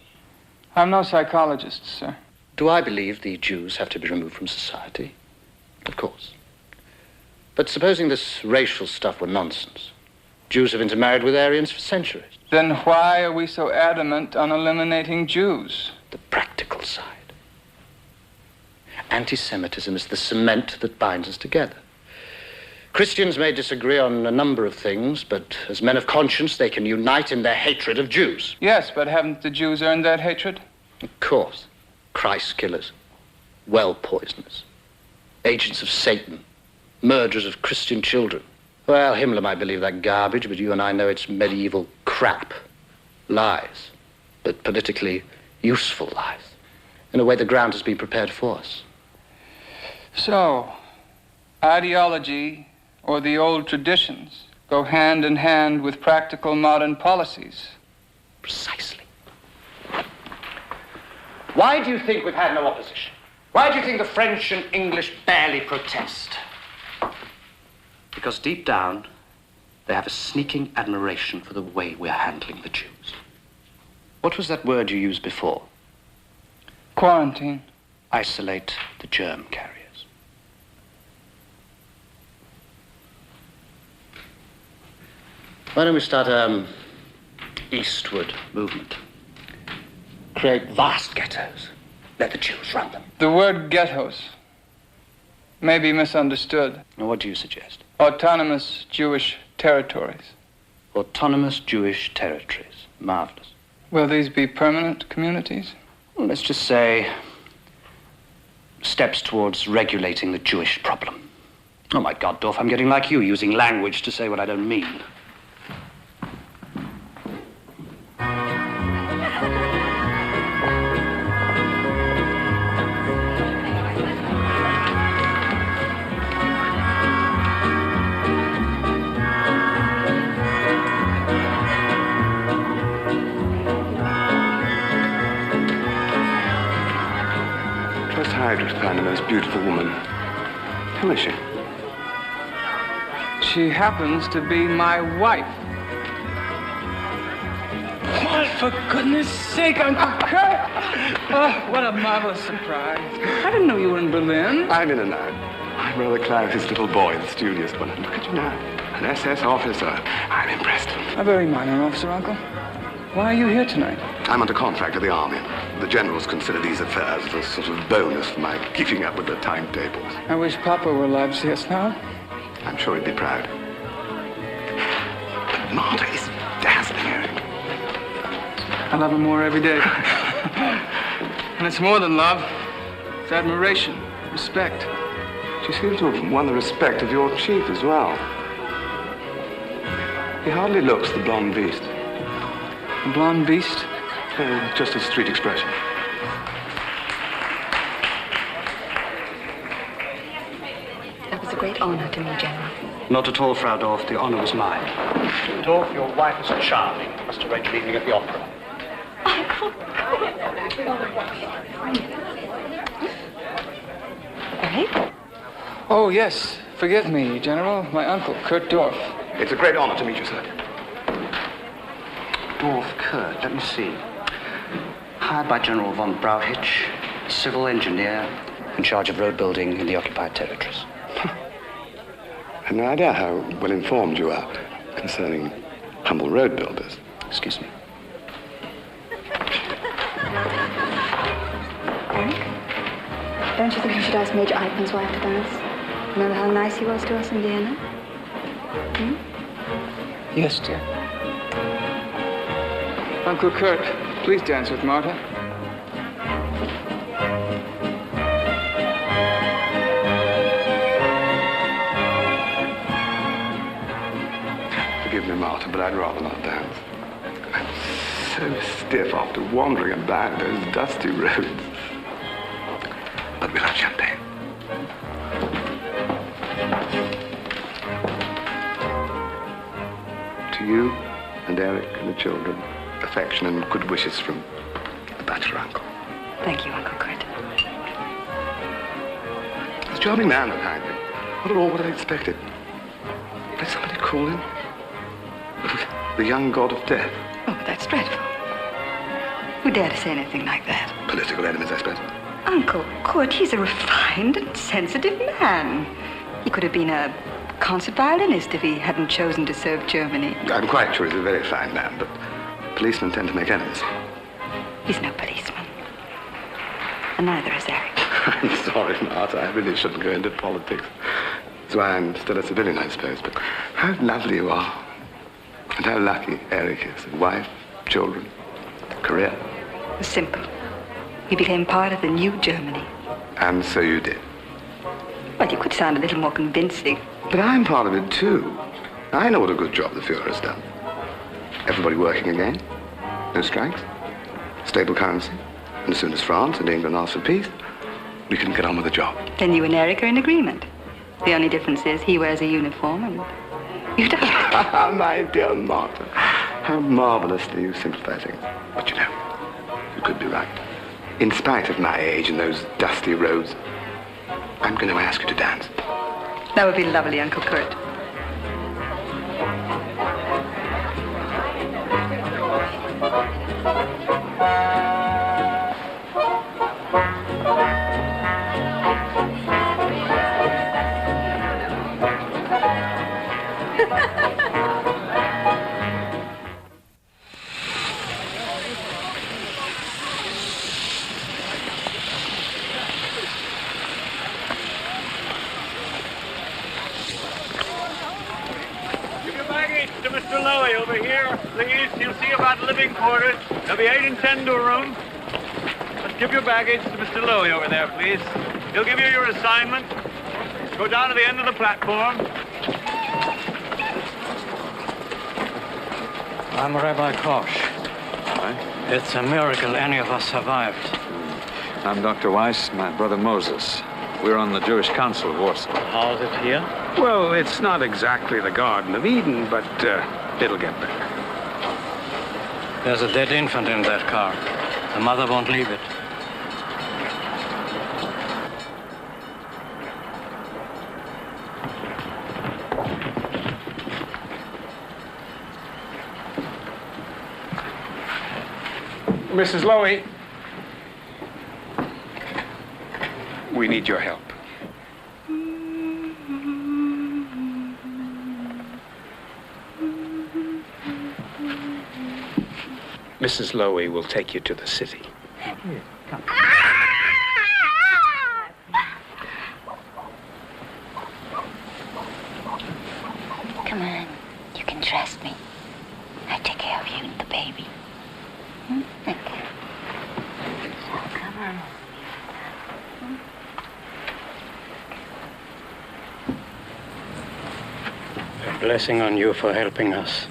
Speaker 10: I'm no psychologist, sir.
Speaker 11: Do I believe the Jews have to be removed from society? Of course. But supposing this racial stuff were nonsense. Jews have intermarried with Aryans for centuries.
Speaker 10: Then why are we so adamant on eliminating Jews?
Speaker 11: The practical side. Anti-Semitism is the cement that binds us together. Christians may disagree on a number of things, but as men of conscience, they can unite in their hatred of Jews.
Speaker 10: Yes, but haven't the Jews earned that hatred?
Speaker 11: Of course. Christ killers, well poisoners, agents of Satan, murderers of Christian children. Well, Himmler might believe that garbage, but you and I know it's medieval crap. Lies, but politically useful lies. In a way, the ground has been prepared for us.
Speaker 10: So, ideology or the old traditions go hand in hand with practical modern policies.
Speaker 11: Precisely. Why do you think we've had no opposition? Why do you think the French and English barely protest? Because deep down, they have a sneaking admiration for the way we're handling the Jews. What was that word you used before?
Speaker 10: Quarantine.
Speaker 11: Isolate the germ carriers. Why don't we start an eastward movement? Create vast ghettos. Let the Jews run them.
Speaker 10: The word ghettos may be misunderstood.
Speaker 11: Now, what do you suggest?
Speaker 10: Autonomous Jewish territories.
Speaker 11: Autonomous Jewish territories. Marvelous.
Speaker 10: Will these be permanent communities?
Speaker 11: Well, let's just say steps towards regulating the Jewish problem. Oh, my God, Dorf, I'm getting like you, using language to say what I don't mean.
Speaker 20: To find the most beautiful woman. Who is she?
Speaker 10: She happens to be my wife. Oh, for goodness sake, Uncle Kurt! Oh, what a marvelous surprise. I didn't know you were in Berlin.
Speaker 20: I'm in and out. I'm rather Clarice's little boy, the studious one. And look at you now. An SS officer. I'm impressed.
Speaker 10: A very minor officer, Uncle. Why are you here tonight?
Speaker 20: I'm under contract with the army. The generals consider these affairs as a sort of bonus for my keeping up with the timetables.
Speaker 10: I wish Papa were alive to see us now.
Speaker 20: I'm sure he'd be proud. But Marta is dazzling her.
Speaker 10: I love her more every day. And it's more than love. It's admiration, respect.
Speaker 20: She seems to have won the respect of your chief as well. He hardly looks the blonde beast.
Speaker 10: A blonde beast?
Speaker 20: Just a street expression.
Speaker 3: That was a great honor to me, General.
Speaker 11: Not at all, Frau Dorf. The honor was mine. Dorf, your wife is charming. Must arrange an evening at the opera.
Speaker 10: Right? Oh, yes. Forgive me, General. My uncle, Kurt Dorf.
Speaker 20: It's a great honor to meet you, sir.
Speaker 11: Dorf Kurt, let me see. Hired by General von Brauchitsch, civil engineer, in charge of road building in the occupied territories.
Speaker 20: I have no idea how well informed you are concerning humble road builders.
Speaker 11: Excuse me.
Speaker 15: Eric, don't you think you should ask Major Eichmann's wife to dance? Remember how nice he was to us in Vienna?
Speaker 10: Yes, dear.
Speaker 1: Uncle Kurt, please dance with Martha.
Speaker 20: Forgive me, Martha, but I'd rather not dance. I'm so stiff after wandering about those dusty roads. But we'll have champagne. To you and Eric and the children, affection and good wishes from the bachelor uncle.
Speaker 3: Thank you, Uncle Kurt.
Speaker 20: He's a charming man, that Heinrich. Not at all what I expected. Did somebody call him? The young god of death.
Speaker 3: Oh, but that's dreadful. Who dare to say anything like that?
Speaker 20: Political enemies, I suppose.
Speaker 3: Uncle Kurt, he's a refined and sensitive man. He could have been a concert violinist if he hadn't chosen to serve Germany.
Speaker 20: I'm quite sure he's a very fine man, but policemen tend to make enemies.
Speaker 3: He's no policeman. And neither is Eric.
Speaker 20: I'm sorry, Martha. I really shouldn't go into politics. That's why I'm still a civilian, I suppose. But how lovely you are. And how lucky Eric is. A wife, children, career.
Speaker 3: It was simple. He became part of the new Germany.
Speaker 20: And so you did.
Speaker 3: Well, you could sound a little more convincing.
Speaker 20: But I'm part of it, too. I know what a good job the Führer has done. Everybody working again. No strikes. Stable currency. And as soon as France and England ask for peace, we can get on with the job.
Speaker 3: Then you and Eric are in agreement. The only difference is he wears a uniform and you don't.
Speaker 20: My dear Martha, how marvelously you sympathizing. But you know, you could be right. In spite of my age and those dusty roads, I'm going to ask you to dance.
Speaker 3: That would be lovely, Uncle Kurt.
Speaker 5: Over here, please. You'll see about living quarters. There'll be 8 and 10 to a room. Let's give your baggage to Mr. Lowy over there, please. He'll give you your assignment. Go down to the end of the platform.
Speaker 11: I'm Rabbi Kosh. It's a miracle any of us survived.
Speaker 5: I'm Dr. Weiss, my brother Moses. We're on the Jewish Council of Warsaw.
Speaker 11: How's it here?
Speaker 6: Well, it's not exactly the Garden of Eden, but it'll get better.
Speaker 11: There's a dead infant in that car. The mother won't leave it.
Speaker 6: Mrs. Lowy, we need your help. Mrs. Lowy will take you to the city.
Speaker 3: Come.
Speaker 17: Come on, you can trust me. I take care of you and the baby. Okay. Come on.
Speaker 11: A blessing on you for helping us.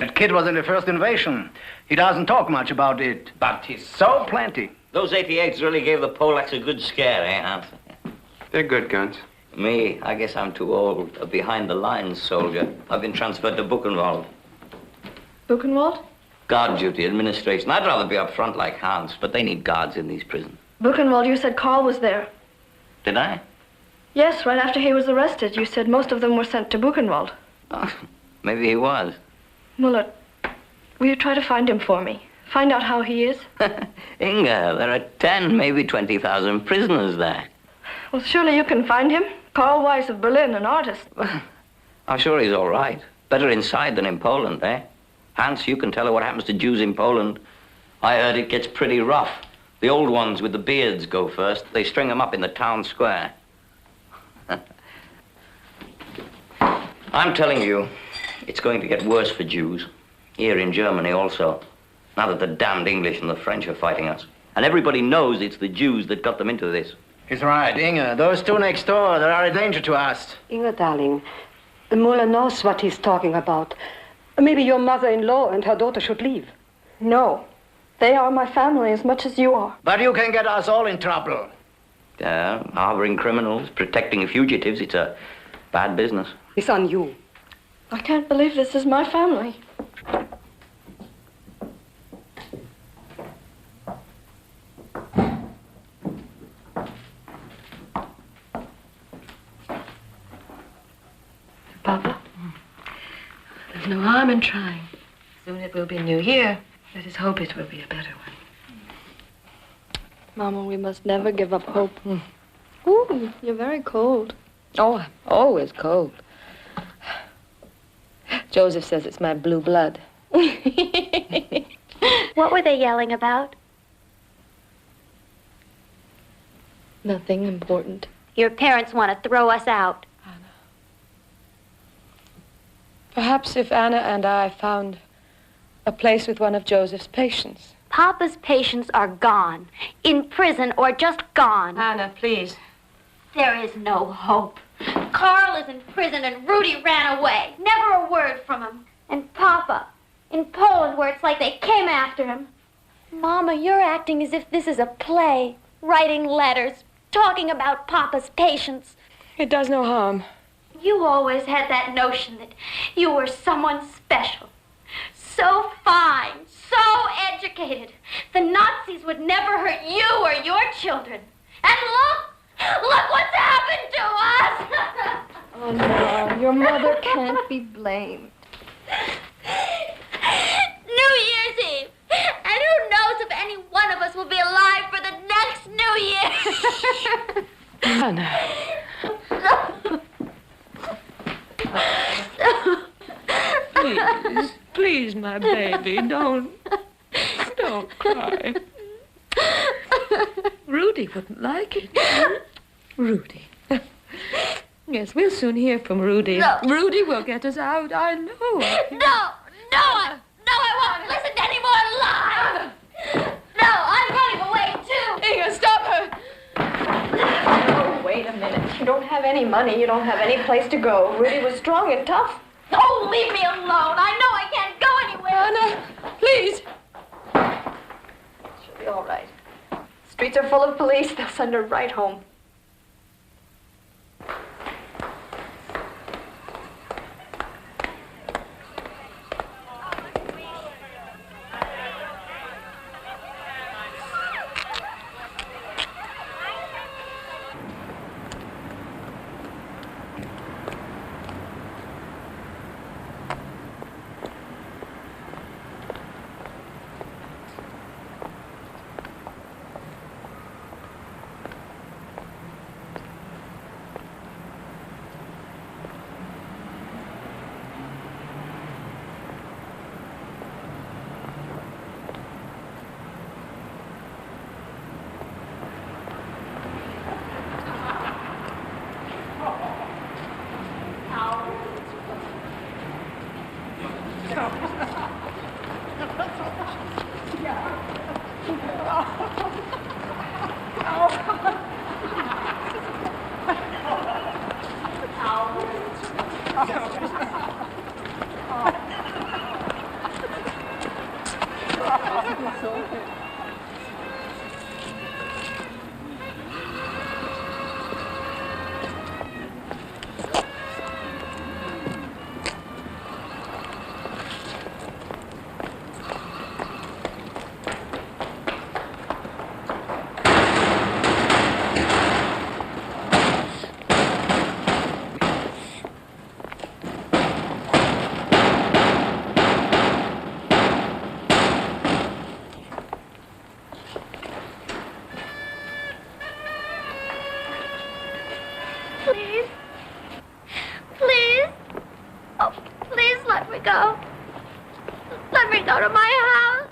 Speaker 16: That kid was in the first invasion. He doesn't talk much about it, but he's so plenty.
Speaker 14: Those 88s really gave the Polacks a good scare, eh, Hanson?
Speaker 7: They're good guns.
Speaker 14: Me, I guess I'm too old. A behind-the-lines soldier. I've been transferred to Buchenwald.
Speaker 15: Buchenwald?
Speaker 14: Guard duty, administration. I'd rather be up front like Hans, but they need guards in these prisons.
Speaker 15: Buchenwald, you said Carl was there.
Speaker 14: Did I?
Speaker 15: Yes, right after he was arrested. You said most of them were sent to Buchenwald.
Speaker 14: Oh, maybe he was.
Speaker 15: Muller, will you try to find him for me? Find out how he is?
Speaker 14: Inga, there are 10, maybe 20,000 prisoners there.
Speaker 15: Well, surely you can find him. Karl Weiss of Berlin, an artist.
Speaker 14: I'm sure he's all right. Better inside than in Poland, eh? Hans, you can tell her what happens to Jews in Poland. I heard it gets pretty rough. The old ones with the beards go first. They string them up in the town square. I'm telling you, it's going to get worse for Jews. Here in Germany also. Now that the damned English and the French are fighting us. And everybody knows it's the Jews that got them into this.
Speaker 16: He's right, Inge. Those two next door, they are a danger to us.
Speaker 8: Inge, darling, the Muller knows what he's talking about. Maybe your mother-in-law and her daughter should leave.
Speaker 15: No. They are my family as much as you are.
Speaker 16: But you can get us all in trouble.
Speaker 14: Harboring criminals, protecting fugitives, it's a bad business.
Speaker 8: It's on you.
Speaker 15: I can't believe this is my family.
Speaker 12: Papa, there's no harm in trying. Soon it will be New Year. Let us hope it will be a better one.
Speaker 15: Mama, we must never give up hope. Ooh, you're very cold.
Speaker 12: Oh, I'm always cold. Joseph says it's my blue blood.
Speaker 17: What were they yelling about?
Speaker 15: Nothing important.
Speaker 17: Your parents want to throw us out.
Speaker 12: Perhaps if Anna and I found a place with one of Joseph's patients.
Speaker 17: Papa's patients are gone. In prison or just gone.
Speaker 12: Anna, please.
Speaker 17: There is no hope. Carl is in prison and Rudy ran away. Never a word from him. And Papa, in Poland where it's like they came after him. Mama, you're acting as if this is a play. Writing letters, talking about Papa's patients.
Speaker 12: It does no harm.
Speaker 17: You always had that notion that you were someone special. So fine, so educated. The Nazis would never hurt you or your children. And look what's happened to us!
Speaker 15: Oh, no, your mother can't be blamed.
Speaker 17: New Year's Eve. And who knows if any one of us will be alive for the next New Year.
Speaker 12: Anna. Please, please, my baby, don't cry. Rudy wouldn't like it. Rudy. Yes, we'll soon hear from Rudy.
Speaker 17: No.
Speaker 12: Rudy will get us out, I know.
Speaker 17: I won't listen to any more lies. No, I'm running away too.
Speaker 12: Inga, stop her.
Speaker 15: Oh, wait a minute. You don't have any money. You don't have any place to go. Rudy was strong and tough.
Speaker 17: Oh, leave me alone. I know I can't go anywhere.
Speaker 12: Anna, please.
Speaker 15: She'll be all right. Streets are full of police. They'll send her right home.
Speaker 17: me go. Let me go to my house.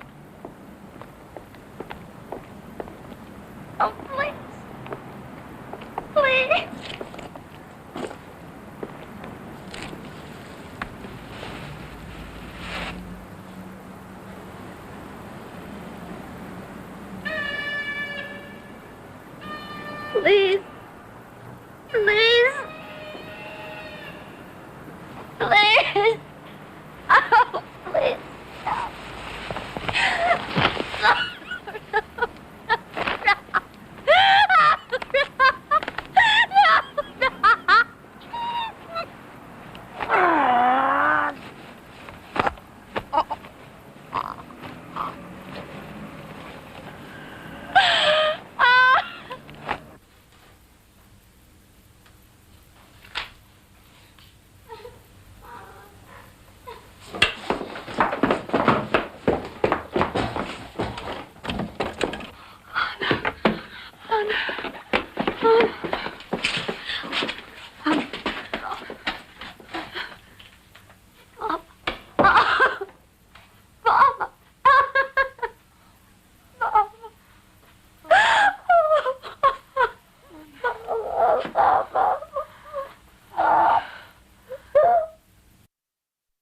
Speaker 17: Oh, please. Please. Please. Please. Please. Oh, please.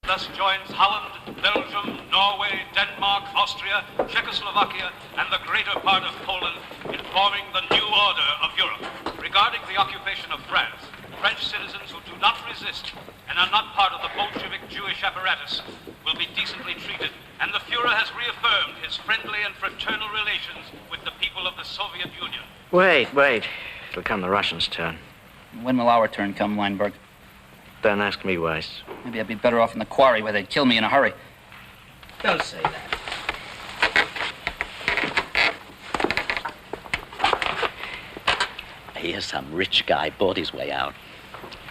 Speaker 4: Thus joins Holland, Belgium, Norway, Denmark, Austria, Czechoslovakia, and the greater part of Poland in forming the new order of Europe. Regarding the occupation of France, French citizens who do not resist and are not part of the Bolshevik Jewish apparatus will be decently treated, and the Fuhrer has reaffirmed his friendly and fraternal relations with the people of the Soviet Union.
Speaker 7: Wait. It'll come the Russians' turn.
Speaker 13: When will our turn come, Weinberg?
Speaker 7: Don't ask me, Weiss.
Speaker 13: Maybe I'd be better off in the quarry where they'd kill me in a hurry. Don't say that.
Speaker 22: Here's some rich guy bought his way out.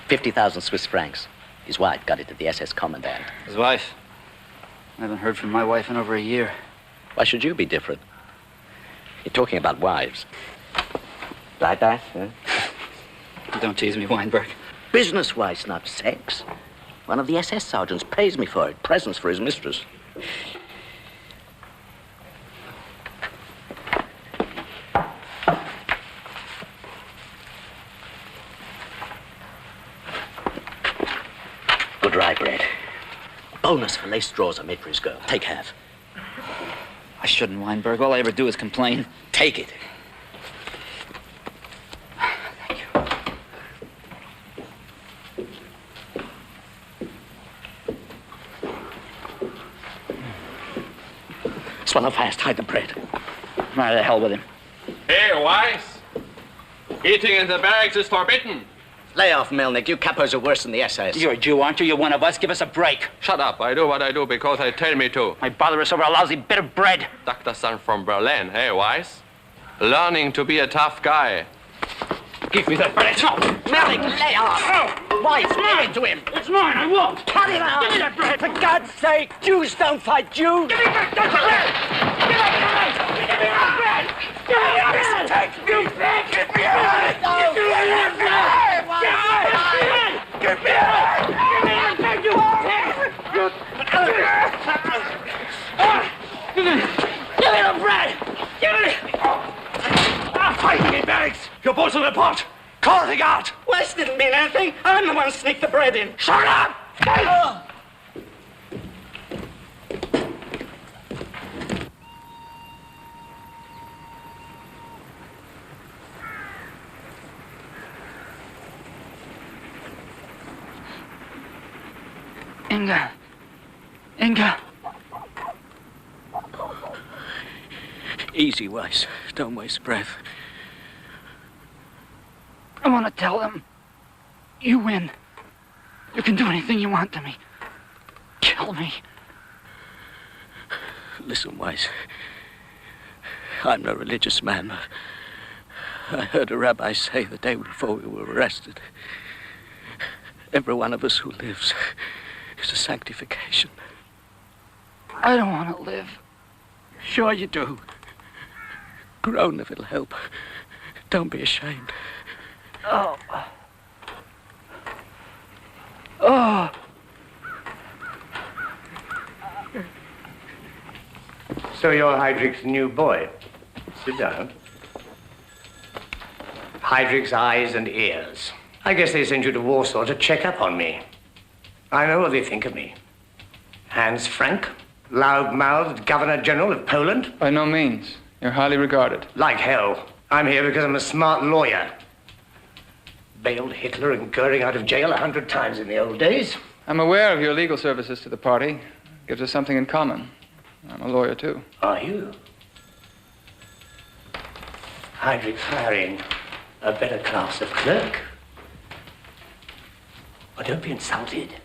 Speaker 22: 50,000 Swiss francs. His wife got it at the SS commandant.
Speaker 13: His wife? I haven't heard from my wife in over a year.
Speaker 22: Why should you be different? You're talking about wives. Like that, huh?
Speaker 13: Don't tease me, Weinberg.
Speaker 22: Business-wise, not sex. One of the SS sergeants pays me for it. Presents for his mistress. Good rye bread. Bonus for lace drawers I made for his girl. Take half.
Speaker 13: I shouldn't, Weinberg. All I ever do is complain.
Speaker 22: Take it. Swallow fast, hide the bread.
Speaker 13: Right, the hell with him.
Speaker 23: Hey, Weiss! Eating in the barracks is forbidden.
Speaker 22: Lay off, Melnick. You cappers are worse than the SS.
Speaker 13: You're a Jew, aren't you? You're one of us. Give us a break.
Speaker 23: Shut up. I do what I do because I tell me to.
Speaker 13: I bother us over a lousy bit of bread.
Speaker 23: Dr. Son from Berlin. Hey, Weiss? Learning to be a tough guy.
Speaker 13: Give me that bread. No,
Speaker 22: Melnick, lay off.
Speaker 13: Oh.
Speaker 22: Weiss, give it to him.
Speaker 13: It's mine. I won't.
Speaker 22: Cut it out.
Speaker 13: Give me that bread.
Speaker 22: For God's sake, Jews don't fight Jews.
Speaker 13: Give me back that bread. Give me that bread. Give me that bread. Give me that bread.
Speaker 22: Take you back.
Speaker 13: Give me that bread. Give me that bread. Give me that bread. Give me that bread. You Give me the bread. Give me it.
Speaker 23: Fighting in barracks. You're both in the pot. Call the guard.
Speaker 22: Weiss didn't mean anything. I'm the one who sneaked the bread in.
Speaker 23: Shut up.
Speaker 13: Inga.
Speaker 22: Easy, Weiss. Don't waste breath.
Speaker 13: I want to tell them. You win. You can do anything you want to me. Kill me.
Speaker 22: Listen, Weiss. I'm no religious man. I heard a rabbi say the day before we were arrested, every one of us who lives is a sanctification.
Speaker 13: I don't want to live.
Speaker 22: Sure you do. Groan if it'll help. Don't be ashamed.
Speaker 13: Oh. Oh.
Speaker 6: So you're Heydrich's new boy. Sit down. Heydrich's eyes and ears. I guess they sent you to Warsaw to check up on me. I know what they think of me. Hans Frank, loud-mouthed Governor General of Poland.
Speaker 10: By no means. You're highly regarded.
Speaker 6: Like hell. I'm here because I'm a smart lawyer. Bailed Hitler and Goering out of jail 100 times in the old days.
Speaker 10: I'm aware of your legal services to the party. Gives us something in common. I'm a lawyer, too.
Speaker 6: Are you? Heydrich's hiring a better class of clerk. Oh, don't be insulted.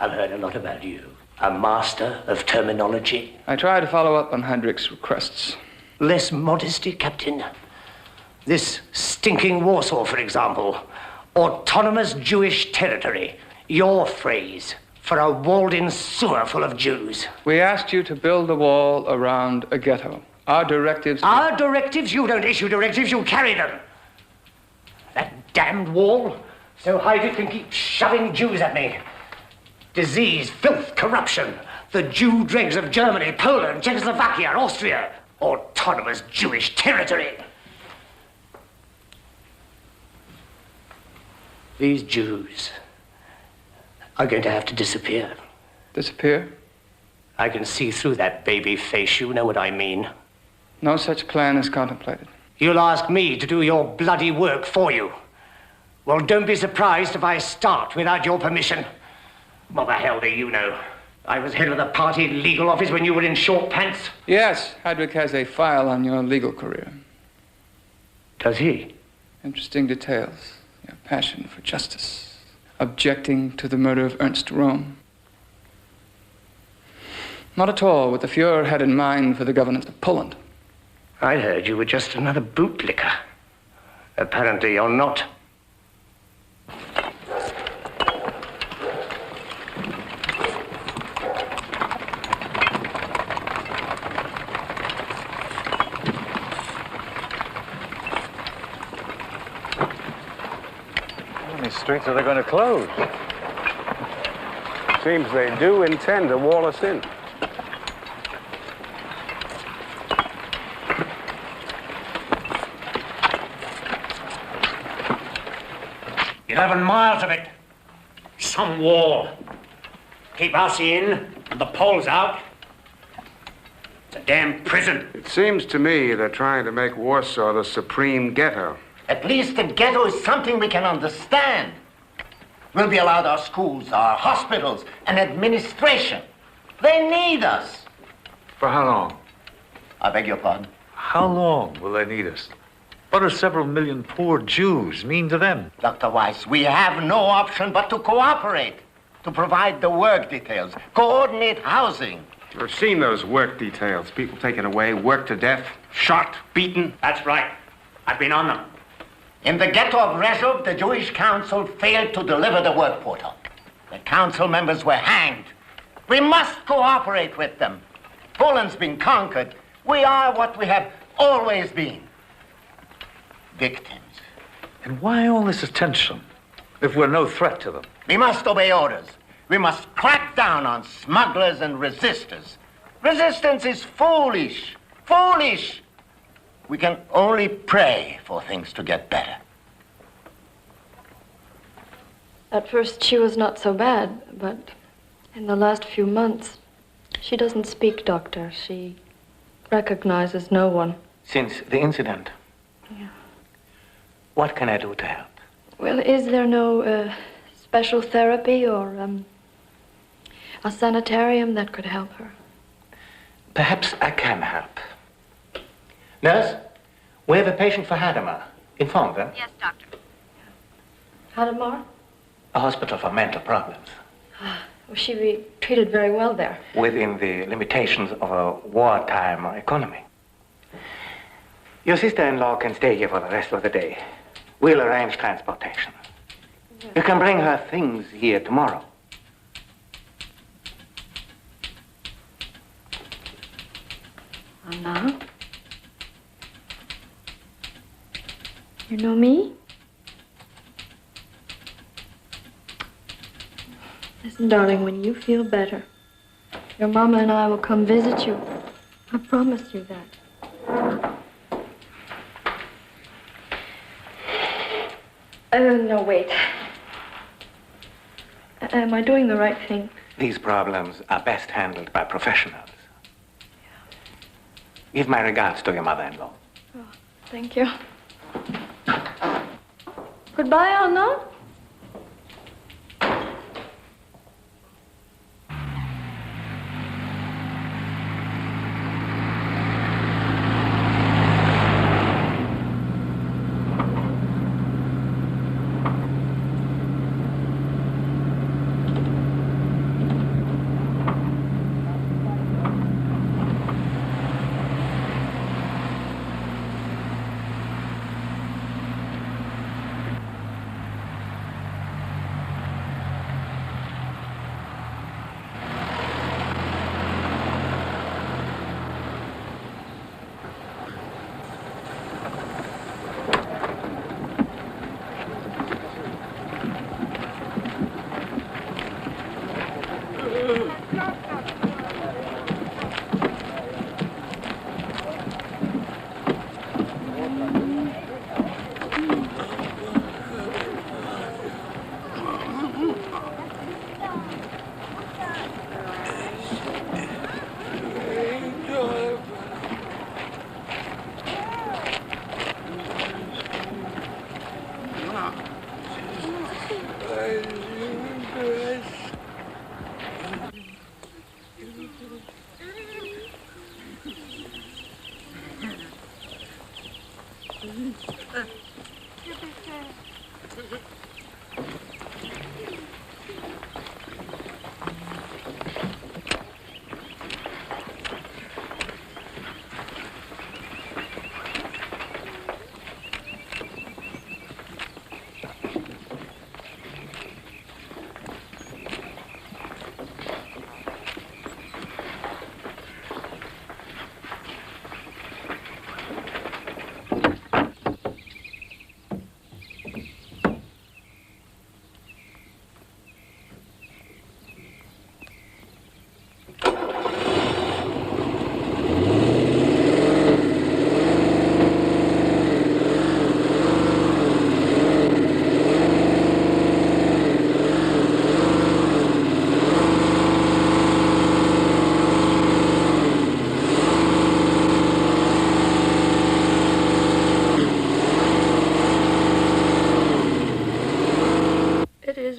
Speaker 6: I've heard a lot about you. A master of terminology.
Speaker 10: I try to follow up on Heydrich's requests.
Speaker 6: Less modesty, Captain. This stinking Warsaw, for example. Autonomous Jewish territory. Your phrase for a walled-in sewer full of Jews.
Speaker 10: We asked you to build a wall around a ghetto. Our directives...
Speaker 6: Our directives? You don't issue directives, you carry them. That damned wall, so Heydrich can keep shoving Jews at me. Disease, filth, corruption. The Jew dregs of Germany, Poland, Czechoslovakia, Austria. Autonomous Jewish territory. These Jews are going to have to disappear.
Speaker 10: Disappear?
Speaker 6: I can see through that baby face, you know what I mean.
Speaker 10: No such plan is contemplated.
Speaker 6: You'll ask me to do your bloody work for you. Well, don't be surprised if I start without your permission. What the hell do you know? I was head of the party legal office when you were in short pants.
Speaker 10: Yes, Heydrich has a file on your legal career.
Speaker 6: Does he?
Speaker 10: Interesting details. Your passion for justice. Objecting to the murder of Ernst Röhm. Not at all what the Fuhrer had in mind for the governance of Poland.
Speaker 6: I heard you were just another bootlicker. Apparently you're not.
Speaker 5: How many streets are they going to close? Seems they do intend to wall us in.
Speaker 6: 11 miles of it. Some wall. Keep us in and the Poles out. It's a damn prison.
Speaker 20: It seems to me they're trying to make Warsaw the supreme ghetto.
Speaker 18: At least the ghetto is something we can understand. We'll be allowed our schools, our hospitals, and administration. They need us.
Speaker 5: For how long?
Speaker 18: I beg your pardon?
Speaker 5: How long will they need us? What do several million poor Jews mean to them?
Speaker 18: Dr. Weiss, we have no option but to cooperate, to provide the work details, coordinate housing.
Speaker 20: I've seen those work details. People taken away, worked to death, shot, beaten.
Speaker 6: That's right. I've been on them.
Speaker 18: In the ghetto of Rzeszów, the Jewish Council failed to deliver the work portal. The council members were hanged. We must cooperate with them. Poland's been conquered. We are what we have always been. Victims.
Speaker 5: And why all this attention if we're no threat to them?
Speaker 18: We must obey orders. We must crack down on smugglers and resistors. Resistance is foolish. Foolish. We can only pray for things to get better.
Speaker 15: At first, she was not so bad, but in the last few months, she doesn't speak, Doctor. She recognizes no one.
Speaker 11: Since the incident?
Speaker 15: Yeah.
Speaker 11: What can I do to help?
Speaker 15: Well, is there no special therapy or a sanitarium that could help her?
Speaker 11: Perhaps I can help. Nurse, we have a patient for Hadamar. Inform them.
Speaker 3: Yes, doctor.
Speaker 15: Hadamar?
Speaker 11: A hospital for mental problems.
Speaker 15: Will she be treated very well there?
Speaker 11: Within the limitations of a wartime economy. Your sister-in-law can stay here for the rest of the day. We'll arrange transportation. You can bring her things here tomorrow.
Speaker 15: Anna? You know me? Listen, darling, when you feel better, your mama and I will come visit you. I promise you that. No, wait. Am I doing the right thing?
Speaker 2: These problems are best handled by professionals. Give my regards to your mother-in-law.
Speaker 15: Oh, thank you. Goodbye, Anna.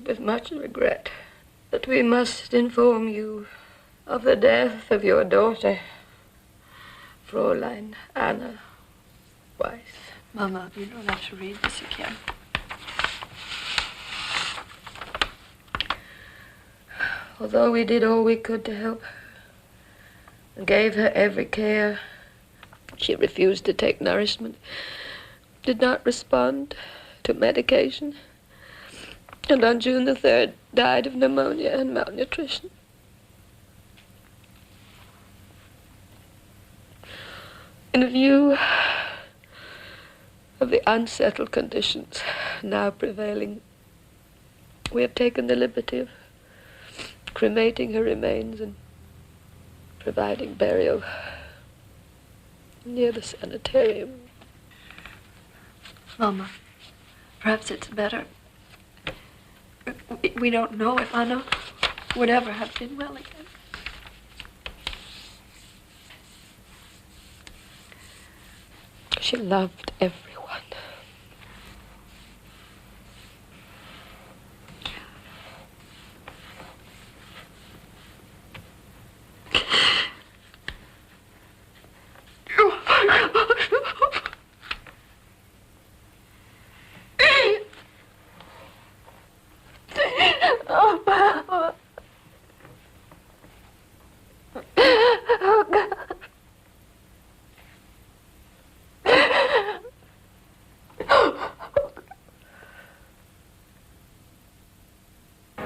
Speaker 12: With much regret that we must inform you of the death of your daughter, Fräulein Anna Weiss.
Speaker 3: Mama, you don't have to read this again.
Speaker 12: Although we did all we could to help her and gave her every care, she refused to take nourishment, did not respond to medication, and on June the 3rd, died of pneumonia and malnutrition. In view of the unsettled conditions now prevailing, we have taken the liberty of cremating her remains and providing burial near the sanitarium.
Speaker 3: Mama, perhaps it's better. We don't know if Anna would ever have been well again.
Speaker 12: She loved everything.